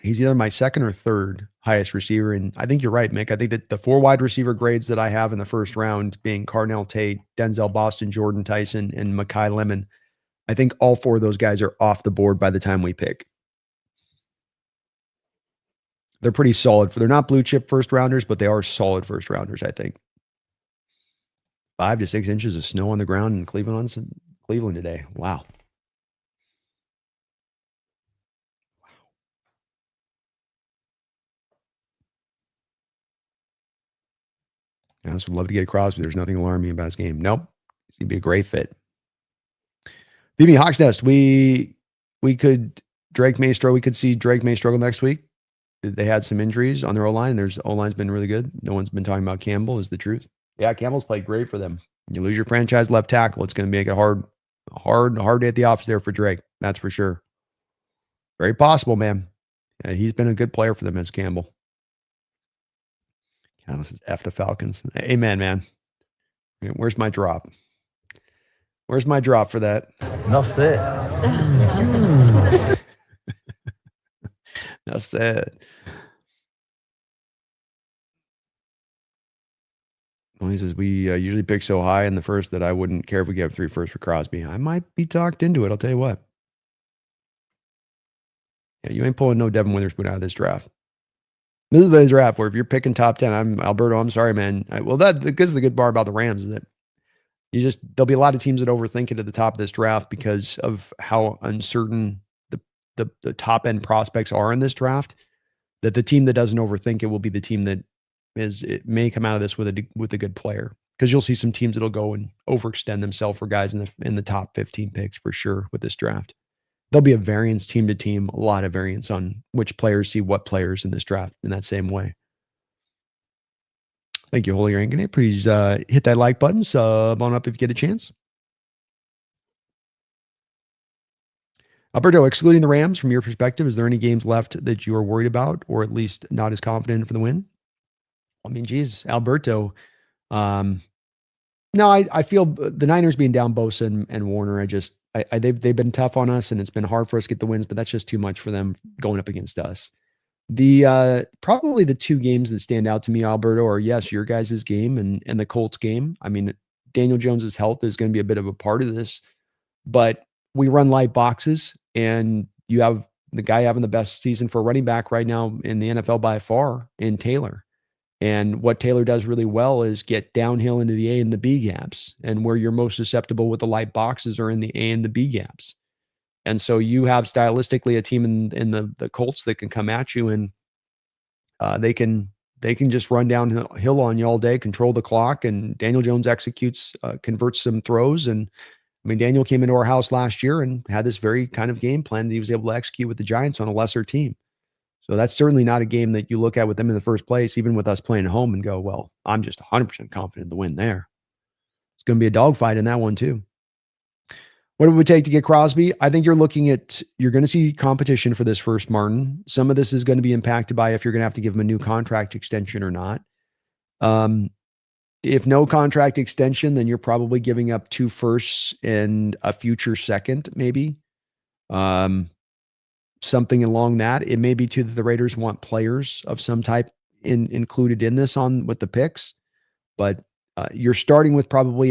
he's either my second or third highest receiver. And I think you're right, Mick. I think that the 4 wide receiver grades that I have in the first round being Carnell Tate, Denzel Boston, Jordan Tyson, and Mekhi Lemon, I think all 4 of those guys are off the board by the time we pick. They're pretty solid. They're not blue chip first rounders, but they are solid first rounders, I think. 5 to 6 inches of snow on the ground in Cleveland today. Wow. I just would love to get Crosby. There's nothing alarming about his game. Nope. He'd be a great fit. BB Hawks Nest. We could see Drake May struggle next week. They had some injuries on their O-line. O-line's been really good. No one's been talking about Campbell, is the truth. Yeah, Campbell's played great for them. You lose your franchise left tackle, it's going to make it hard day at the office there for Drake. That's for sure. Very possible, man. Yeah, he's been a good player for them as Campbell. God, this is F the Falcons. Amen, man. Where's my drop? Where's my drop for that? Enough said. Enough said. Well, he says, we usually pick so high in the first that I wouldn't care if we gave 3 first for Crosby. I might be talked into it. I'll tell you what. Yeah, you ain't pulling no Devin Witherspoon out of this draft. This is the draft where if you're picking top 10, I'm sorry, man. Because the good part about the Rams is that there'll be a lot of teams that overthink it at the top of this draft because of how uncertain the top end prospects are in this draft. That the team that doesn't overthink it will be the team that it may come out of this with a good player. Because you'll see some teams that'll go and overextend themselves for guys in the top 15 picks for sure with this draft. There'll be a variance team to team, a lot of variance on which players see what players in this draft in that same way. Thank you, Holy Rain. Please hit that like button, sub on up if you get a chance. Alberto, excluding the Rams, from your perspective, is there any games left that you are worried about or at least not as confident for the win? I mean, geez, Alberto. No, I feel the Niners being down Bosa and Warner, they've been tough on us and it's been hard for us to get the wins, but that's just too much for them going up against us. Probably the 2 games that stand out to me, Alberto, are yes, your guys' game and the Colts game. I mean, Daniel Jones's health is going to be a bit of a part of this, but we run light boxes and you have the guy having the best season for running back right now in the NFL by far in Taylor. And what Taylor does really well is get downhill into the A and the B gaps. And where you're most susceptible with the light boxes are in the A and the B gaps. And so you have stylistically a team in the Colts that can come at you and they can just run downhill on you all day, control the clock, and Daniel Jones converts some throws, and I mean, Daniel came into our house last year and had this very kind of game plan that he was able to execute with the Giants on a lesser team. So that's certainly not a game that you look at with them in the first place, even with us playing at home and go, well, I'm just 100% confident in the win there. It's going to be a dogfight in that one too. What it would take to get Crosby? I think you're going to see competition for this first, Martin. Some of this is going to be impacted by if you're going to have to give him a new contract extension or not. If no contract extension, then you're probably giving up 2 firsts and a future second, maybe. Something along that. It may be too that the Raiders want players of some type included in this with the picks, but you're starting with probably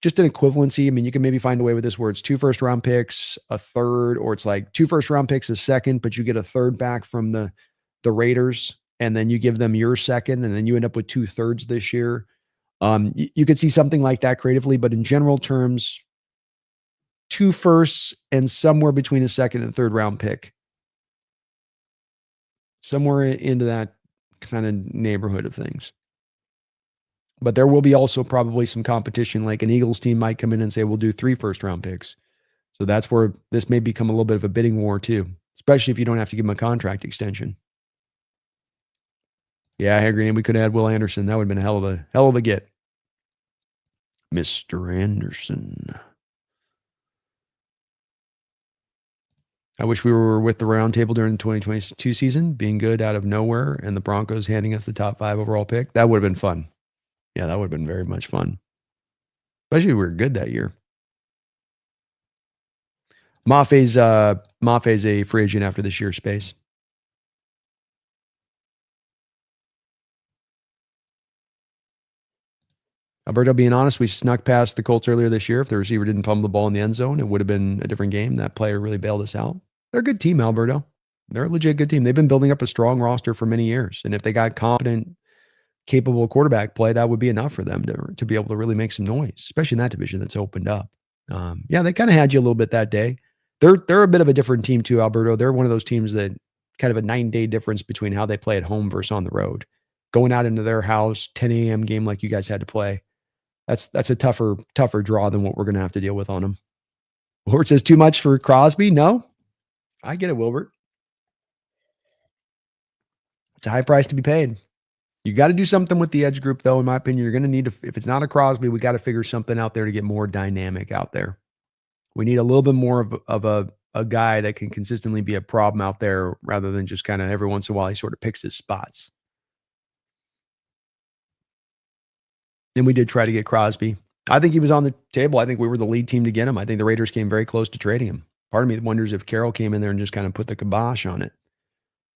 just an equivalency. I mean, you can maybe find a way with this where it's 2 first-round picks, a third, or it's like 2 first-round picks, a second, but you get a third back from the Raiders, and then you give them your second, and then you end up with 2/3 this year. You could see something like that creatively, but in general terms, 2 firsts and somewhere between a second and third round pick. Somewhere into that kind of neighborhood of things. But there will be also probably some competition, like an Eagles team might come in and say, we'll do 3 first-round picks. So that's where this may become a little bit of a bidding war too, especially if you don't have to give him a contract extension. Yeah, I agree. And we could have had Will Anderson. That would have been a hell of a get. Mr. Anderson. I wish we were with the round table during the 2022 season, being good out of nowhere, and the Broncos handing us the top 5 overall pick. That would have been fun. Yeah, that would have been very much fun. Especially we were good that year. Maffe's a free agent after this year, Space. Alberto, being honest, we snuck past the Colts earlier this year. If the receiver didn't pummel the ball in the end zone, it would have been a different game. That player really bailed us out. They're a good team, Alberto. They're a legit good team. They've been building up a strong roster for many years. And if they got competent, capable quarterback play, that would be enough for them to be able to really make some noise, especially in that division that's opened up. Yeah, they kind of had you a little bit that day. They're a bit of a different team too, Alberto. They're one of those teams that kind of a 9-day difference between how they play at home versus on the road. Going out into their house, 10 a.m. game like you guys had to play. That's a tougher draw than what we're going to have to deal with on them. Wilbert says too much for Crosby. No, I get it, Wilbert. It's a high price to be paid. You got to do something with the edge group, though. In my opinion, you're going to need to. If it's not a Crosby, we got to figure something out there to get more dynamic out there. We need a little bit more of a guy that can consistently be a problem out there, rather than just kind of every once in a while he sort of picks his spots. And we did try to get Crosby. I think he was on the table. I think we were the lead team to get him. I think the Raiders came very close to trading him. Part of me wonders if Carroll came in there and just kind of put the kibosh on it.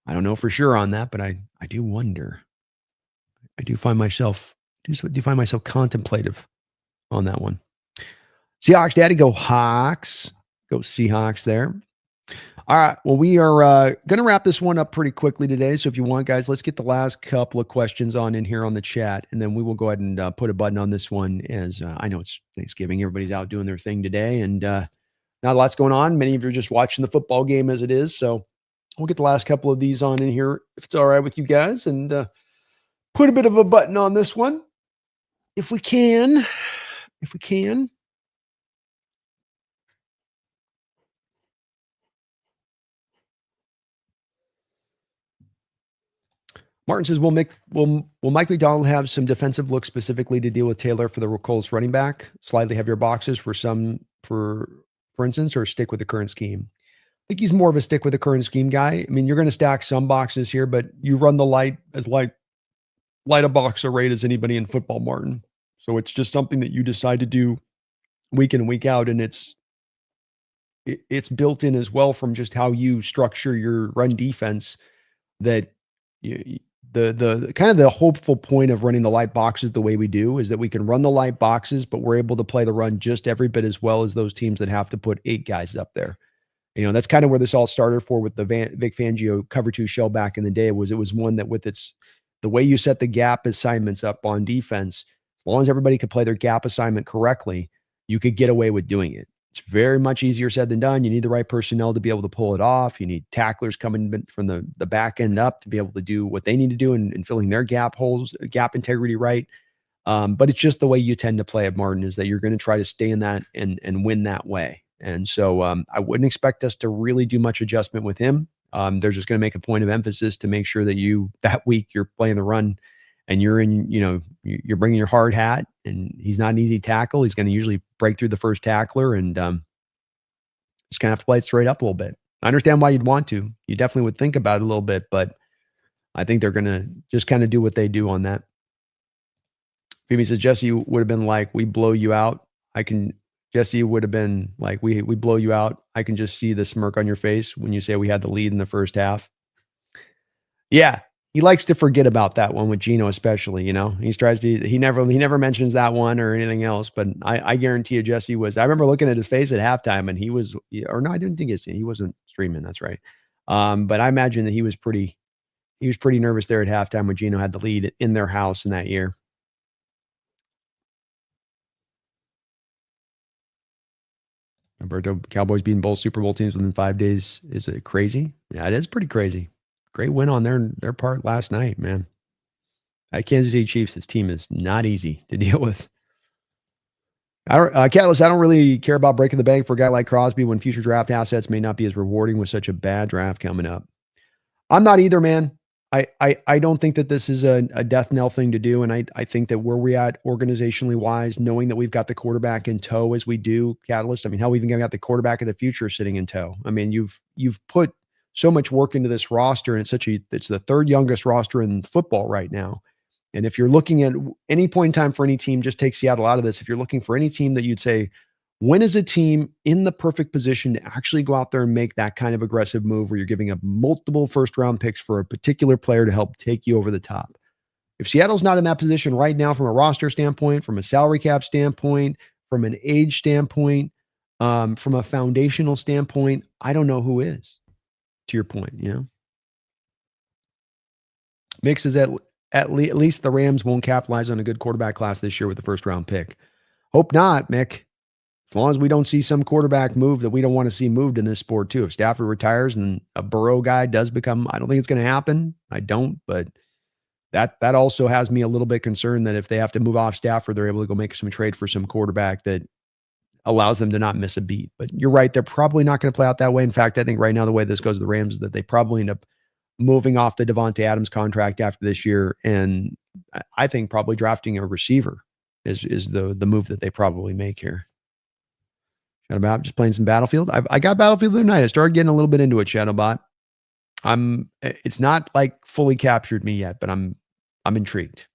I don't know for sure on that, but I do wonder. I do find myself contemplative on that one. Seahawks, Daddy, go Hawks. Go Seahawks there. All right. Well, we are going to wrap this one up pretty quickly today. So if you want, guys, let's get the last couple of questions on in here on the chat, and then we will go ahead and put a button on this one, as I know it's Thanksgiving. Everybody's out doing their thing today, and not a lot's going on. Many of you are just watching the football game as it is. So we'll get the last couple of these on in here, if it's all right with you guys, and put a bit of a button on this one if we can. Martin says, will Mike McDonald have some defensive looks specifically to deal with Taylor for the Colts running back? Slightly heavier boxes for instance, or stick with the current scheme? I think he's more of a stick with the current scheme guy. I mean, you're going to stack some boxes here, but you run the light a box array as anybody in football, Martin. So it's just something that you decide to do week in and week out, and it's built in as well from just how you structure your run defense. That the kind of the hopeful point of running the light boxes the way we do is that we can run the light boxes, but we're able to play the run just every bit as well as those teams that have to put 8 guys up there. You know, that's kind of where this all started with the Vic Fangio cover 2 shell back in the day. It was one that with the way you set the gap assignments up on defense, as long as everybody could play their gap assignment correctly, you could get away with doing it. It's very much easier said than done. You need the right personnel to be able to pull it off. You need tacklers coming from the back end up to be able to do what they need to do and filling their gap holes, gap integrity right. But it's just the way you tend to play it, Martin, is that you're going to try to stay in that and win that way. And so I wouldn't expect us to really do much adjustment with him. They're just going to make a point of emphasis to make sure that that week you're playing the run and you're you're bringing your hard hat, and he's not an easy tackle. He's going to usually break through the first tackler, and just going to have to play it straight up a little bit. I understand why you'd want to. You definitely would think about it a little bit, but I think they're going to just kind of do what they do on that. Phoebe says, Jesse would have been like, we blow you out. Jesse would have been like, we blow you out. I can just see the smirk on your face when you say we had the lead in the first half. Yeah. He likes to forget about that one with Gino, especially, he never mentions that one or anything else, but I guarantee you Jesse I remember looking at his face at halftime and I didn't think he wasn't streaming. That's right. But I imagine that he was pretty nervous there at halftime when Gino had the lead in their house in that year. Alberto, Cowboys beating both Super Bowl teams within 5 days. Is it crazy? Yeah, it is pretty crazy. Great win on their part last night, man. At Kansas City Chiefs, this team is not easy to deal with. Catalyst, I don't really care about breaking the bank for a guy like Crosby when future draft assets may not be as rewarding with such a bad draft coming up. I'm not either, man. I don't think that this is a death knell thing to do. And I think that where we're at organizationally wise, knowing that we've got the quarterback in tow as we do, Catalyst, I mean, how we even got the quarterback of the future sitting in tow. I mean, you've put so much work into this roster, and it's the third youngest roster in football right now. And if you're looking at any point in time for any team, just take Seattle out of this. If you're looking for any team that you'd say, when is a team in the perfect position to actually go out there and make that kind of aggressive move where you're giving up multiple first-round picks for a particular player to help take you over the top? If Seattle's not in that position right now from a roster standpoint, from a salary cap standpoint, from an age standpoint, from a foundational standpoint, I don't know who is, to your point, Mix is at least the Rams won't capitalize on a good quarterback class this year with the first-round pick. Hope not, Mick. As long as we don't see some quarterback move that we don't want to see moved in this sport too. If Stafford retires and a Burrow guy does become, I don't think it's going to happen. I don't, but that also has me a little bit concerned that if they have to move off Stafford, they're able to go make some trade for some quarterback that allows them to not miss a beat. But you're right. They're probably not going to play out that way. In fact, I think right now the way this goes to the Rams is that they probably end up moving off the Devontae Adams contract after this year. And I think probably drafting a receiver is the move that they probably make here. Shadowbot, just playing some Battlefield. I got Battlefield the other night. I started getting a little bit into it, Shadowbot. It's not like fully captured me yet, but I'm intrigued.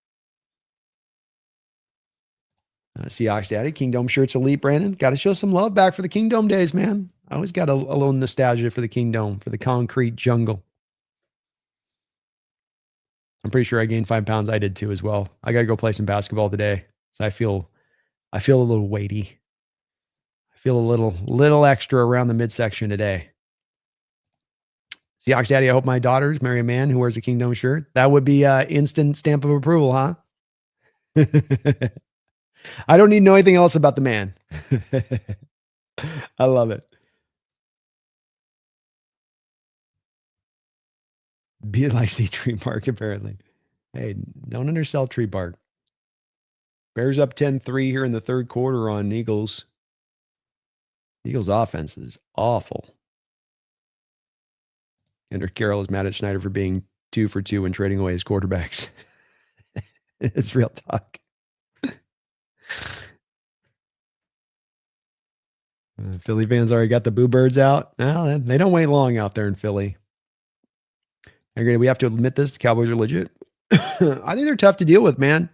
Seahawks Daddy, Kingdom shirts elite, Brandon. Got to show some love back for the Kingdom days, man. I always got a little nostalgia for the Kingdom, for the concrete jungle. I'm pretty sure I gained 5 pounds. I did too as well. I got to go play some basketball today. So I feel a little weighty. Feel a little extra around the midsection today. Seahawks Daddy, I hope my daughters marry a man who wears a Kingdom shirt. That would be an instant stamp of approval, huh? I don't need to know anything else about the man. I love it. Be like see tree bark, apparently. Hey, don't undersell tree bark. Bears up 10-3 here in the third quarter on Eagles. Eagles offense is awful. Kendrick Carroll is mad at Schneider for being 2 for 2 and trading away his quarterbacks. It's real talk. Philly fans already got the boo birds out. No, they don't wait long out there in Philly. We have to admit this: the Cowboys are legit. I think they're tough to deal with, man.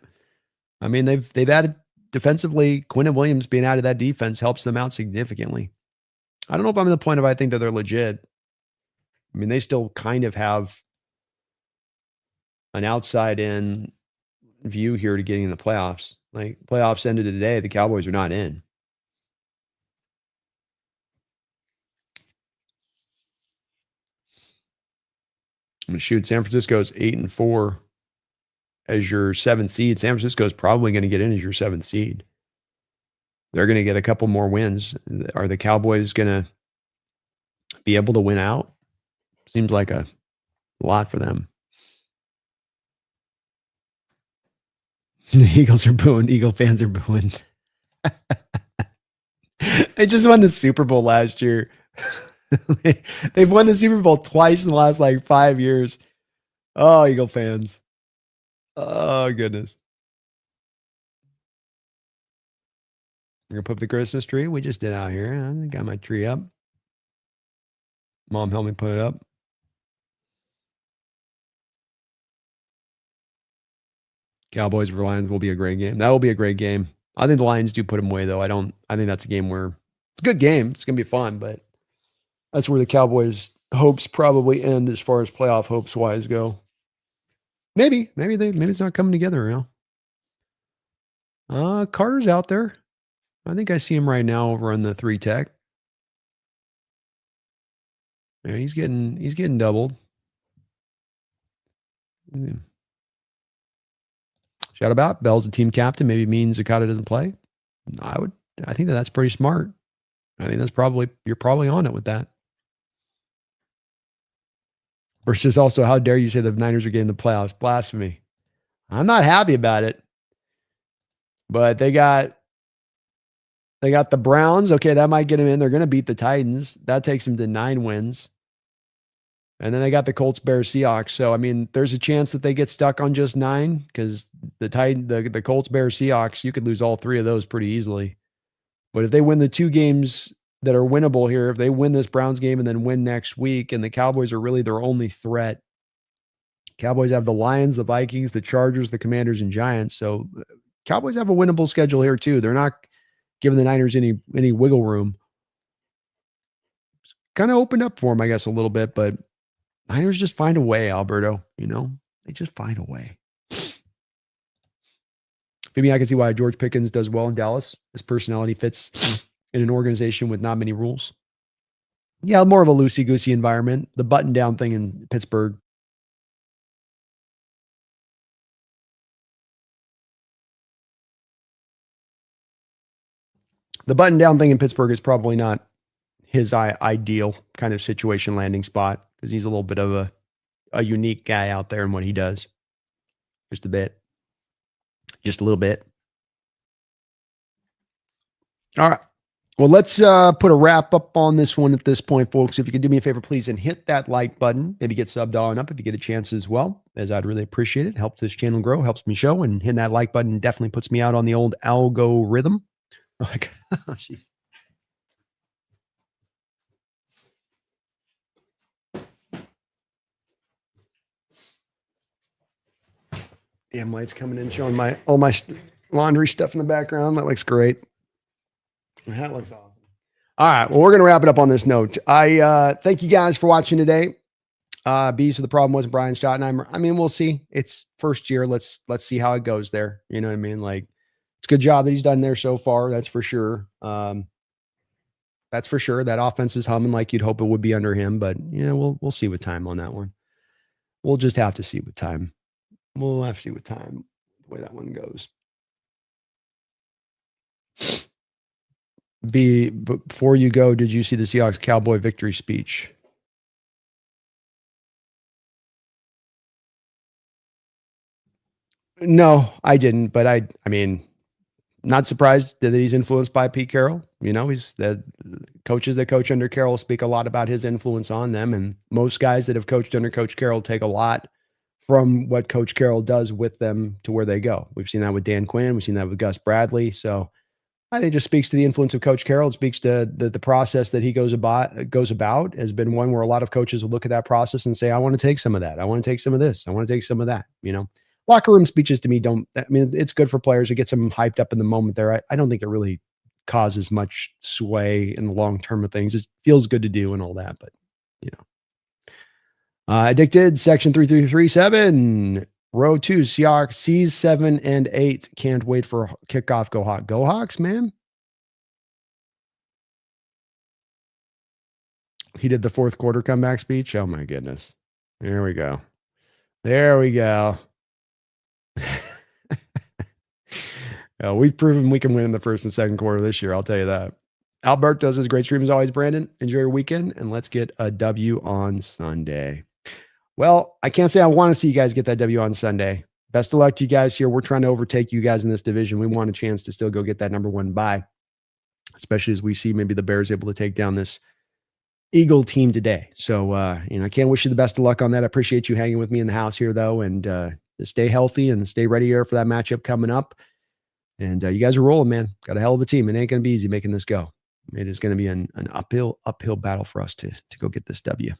I mean, they've added defensively. Quinn Williams being out of that defense helps them out significantly. I don't know if I'm at the point of I think that they're legit. I mean, they still kind of have an outside-in view here to getting in the playoffs. Like, playoffs ended today. The Cowboys are not in. I'm going to shoot. San Francisco's 8-4 as your 7th seed. San Francisco's probably going to get in as your 7th seed. They're going to get a couple more wins. Are the Cowboys going to be able to win out? Seems like a lot for them. The Eagles are booing. Eagle fans are booing. They just won the Super Bowl last year. They've won the Super Bowl twice in the last like 5 years. Oh, Eagle fans. Oh, goodness. We're going to put up the Christmas tree. We just did out here. I got my tree up. Mom helped me put it up. Cowboys for Lions will be a great game. That will be a great game. I think the Lions do put them away, though. I think that's a game where it's a good game. It's going to be fun, but that's where the Cowboys' hopes probably end as far as playoff hopes wise go. Maybe it's not coming together, you know. Carter's out there. I think I see him right now over on the 3 tech. Yeah, he's getting doubled. Shout about Bell's the team captain. Maybe means Okada doesn't play. I think that's pretty smart. I think you're probably on it with that. Versus also, how dare you say the Niners are getting the playoffs? Blasphemy. I'm not happy about it. But they got the Browns. Okay, that might get them in. They're going to beat the Titans. That takes them to 9 wins. And then they got the Colts, Bears, Seahawks. So, I mean, there's a chance that they get stuck on just 9 because the Colts, Bears, Seahawks, you could lose all 3 of those pretty easily. But if they win the 2 games that are winnable here, if they win this Browns game and then win next week, and the Cowboys are really their only threat. Cowboys have the Lions, the Vikings, the Chargers, the Commanders, and Giants. So Cowboys have a winnable schedule here too. They're not giving the Niners any wiggle room. Kind of opened up for them, I guess, a little bit, but Niners just find a way, Alberto. You know, they just find a way. Maybe I can see why George Pickens does well in Dallas. His personality fits in an organization with not many rules. Yeah, more of a loosey-goosey environment. The button-down thing in Pittsburgh. The button-down thing in Pittsburgh is probably not his ideal kind of situation landing spot because he's a little bit of a unique guy out there in what he does. Just a bit. Just a little bit. All right. Well, let's put a wrap up on this one at this point, folks. If you could do me a favor, please, and hit that like button. Maybe get subbed on up if you get a chance as well, as I'd really appreciate it. Helps this channel grow, helps me show, and hitting that like button definitely puts me out on the old algorithm. Like, oh, jeez. Damn lights coming in, showing all my laundry stuff in the background. That looks great. That looks awesome. All right. Well, we're going to wrap it up on this note. I thank you guys for watching today. B, so the problem wasn't Brian Stottenheimer. I mean, we'll see. It's first year. Let's see how it goes there. You know what I mean? Like, it's a good job that he's done there so far. That's for sure. That's for sure. That offense is humming like you'd hope it would be under him. But, you know, we'll see with time on that one. We'll just have to see with time. We'll have to see with time the way that one goes. B, before you go, did you see the Seahawks Cowboy victory speech? No, I didn't. But I mean, not surprised that he's influenced by Pete Carroll. You know, he's the coaches that coach under Carroll speak a lot about his influence on them. And most guys that have coached under Coach Carroll take a lot from what Coach Carroll does with them to where they go. We've seen that with Dan Quinn. We've seen that with Gus Bradley. So I think it just speaks to the influence of Coach Carroll. It speaks to the process that he goes about has been one where a lot of coaches will look at that process and say, I want to take some of that. I want to take some of this. I want to take some of that. You know, locker room speeches to me it's good for players to get them hyped up in the moment there. I don't think it really causes much sway in the long term of things. It feels good to do and all that, but you know. Addicted, section 3337, row 2, Seahawks, C's 7 and 8. Can't wait for kickoff. Go Hawks. Go Hawks, man. He did the fourth quarter comeback speech. Oh, my goodness. There we go. There we go. We've proven we can win in the first and second quarter this year. I'll tell you that. Albert does his great stream as always, Brandon. Enjoy your weekend, and let's get a W on Sunday. Well, I can't say I want to see you guys get that W on Sunday, best of luck to you guys here. We're trying to overtake you guys in this division. We want a chance to still go get that number 1 bye, especially as we see maybe the Bears able to take down this Eagle team today. So, I can't wish you the best of luck on that. I appreciate you hanging with me in the house here, though, and stay healthy and stay ready here for that matchup coming up. And you guys are rolling, man. Got a hell of a team. It ain't going to be easy making this go. It is going to be an uphill battle for us to go get this W.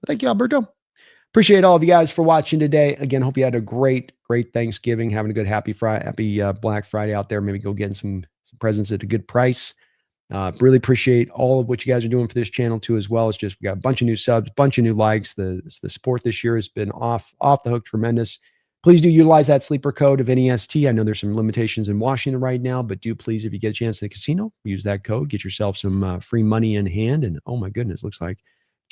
But thank you, Alberto. Appreciate all of you guys for watching today. Again, hope you had a great Thanksgiving, having a good happy Black Friday out there. Maybe go getting some presents at a good price. Really appreciate all of what you guys are doing for this channel too, as well. It's just, we got a bunch of new subs, bunch of new likes. The support this year has been off the hook, tremendous. Please do utilize that sleeper code of NEST. I know there's some limitations in Washington right now, but do please, if you get a chance in the casino, use that code, get yourself some free money in hand. And oh my goodness, looks like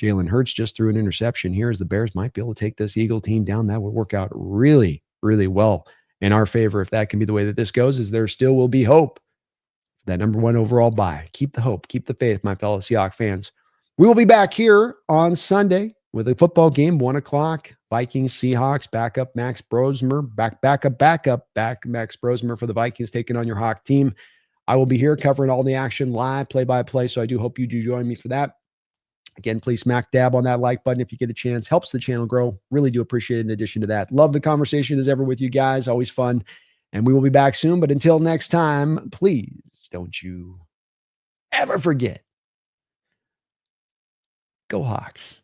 Jalen Hurts just threw an interception here as the Bears might be able to take this Eagle team down. That would work out really, really well in our favor. If that can be the way that this goes, is there still will be hope. That number 1 overall bye. Keep the hope, keep the faith, my fellow Seahawks fans. We will be back here on Sunday with a football game, 1 o'clock. Vikings, Seahawks, backup Max Brosmer, backup Max Brosmer for the Vikings taking on your Hawk team. I will be here covering all the action live, play-by-play, so I do hope you do join me for that. Again, please smack dab on that like button if you get a chance. Helps the channel grow. Really do appreciate it in addition to that. Love the conversation as ever with you guys. Always fun. And we will be back soon. But until next time, please don't you ever forget. Go Hawks.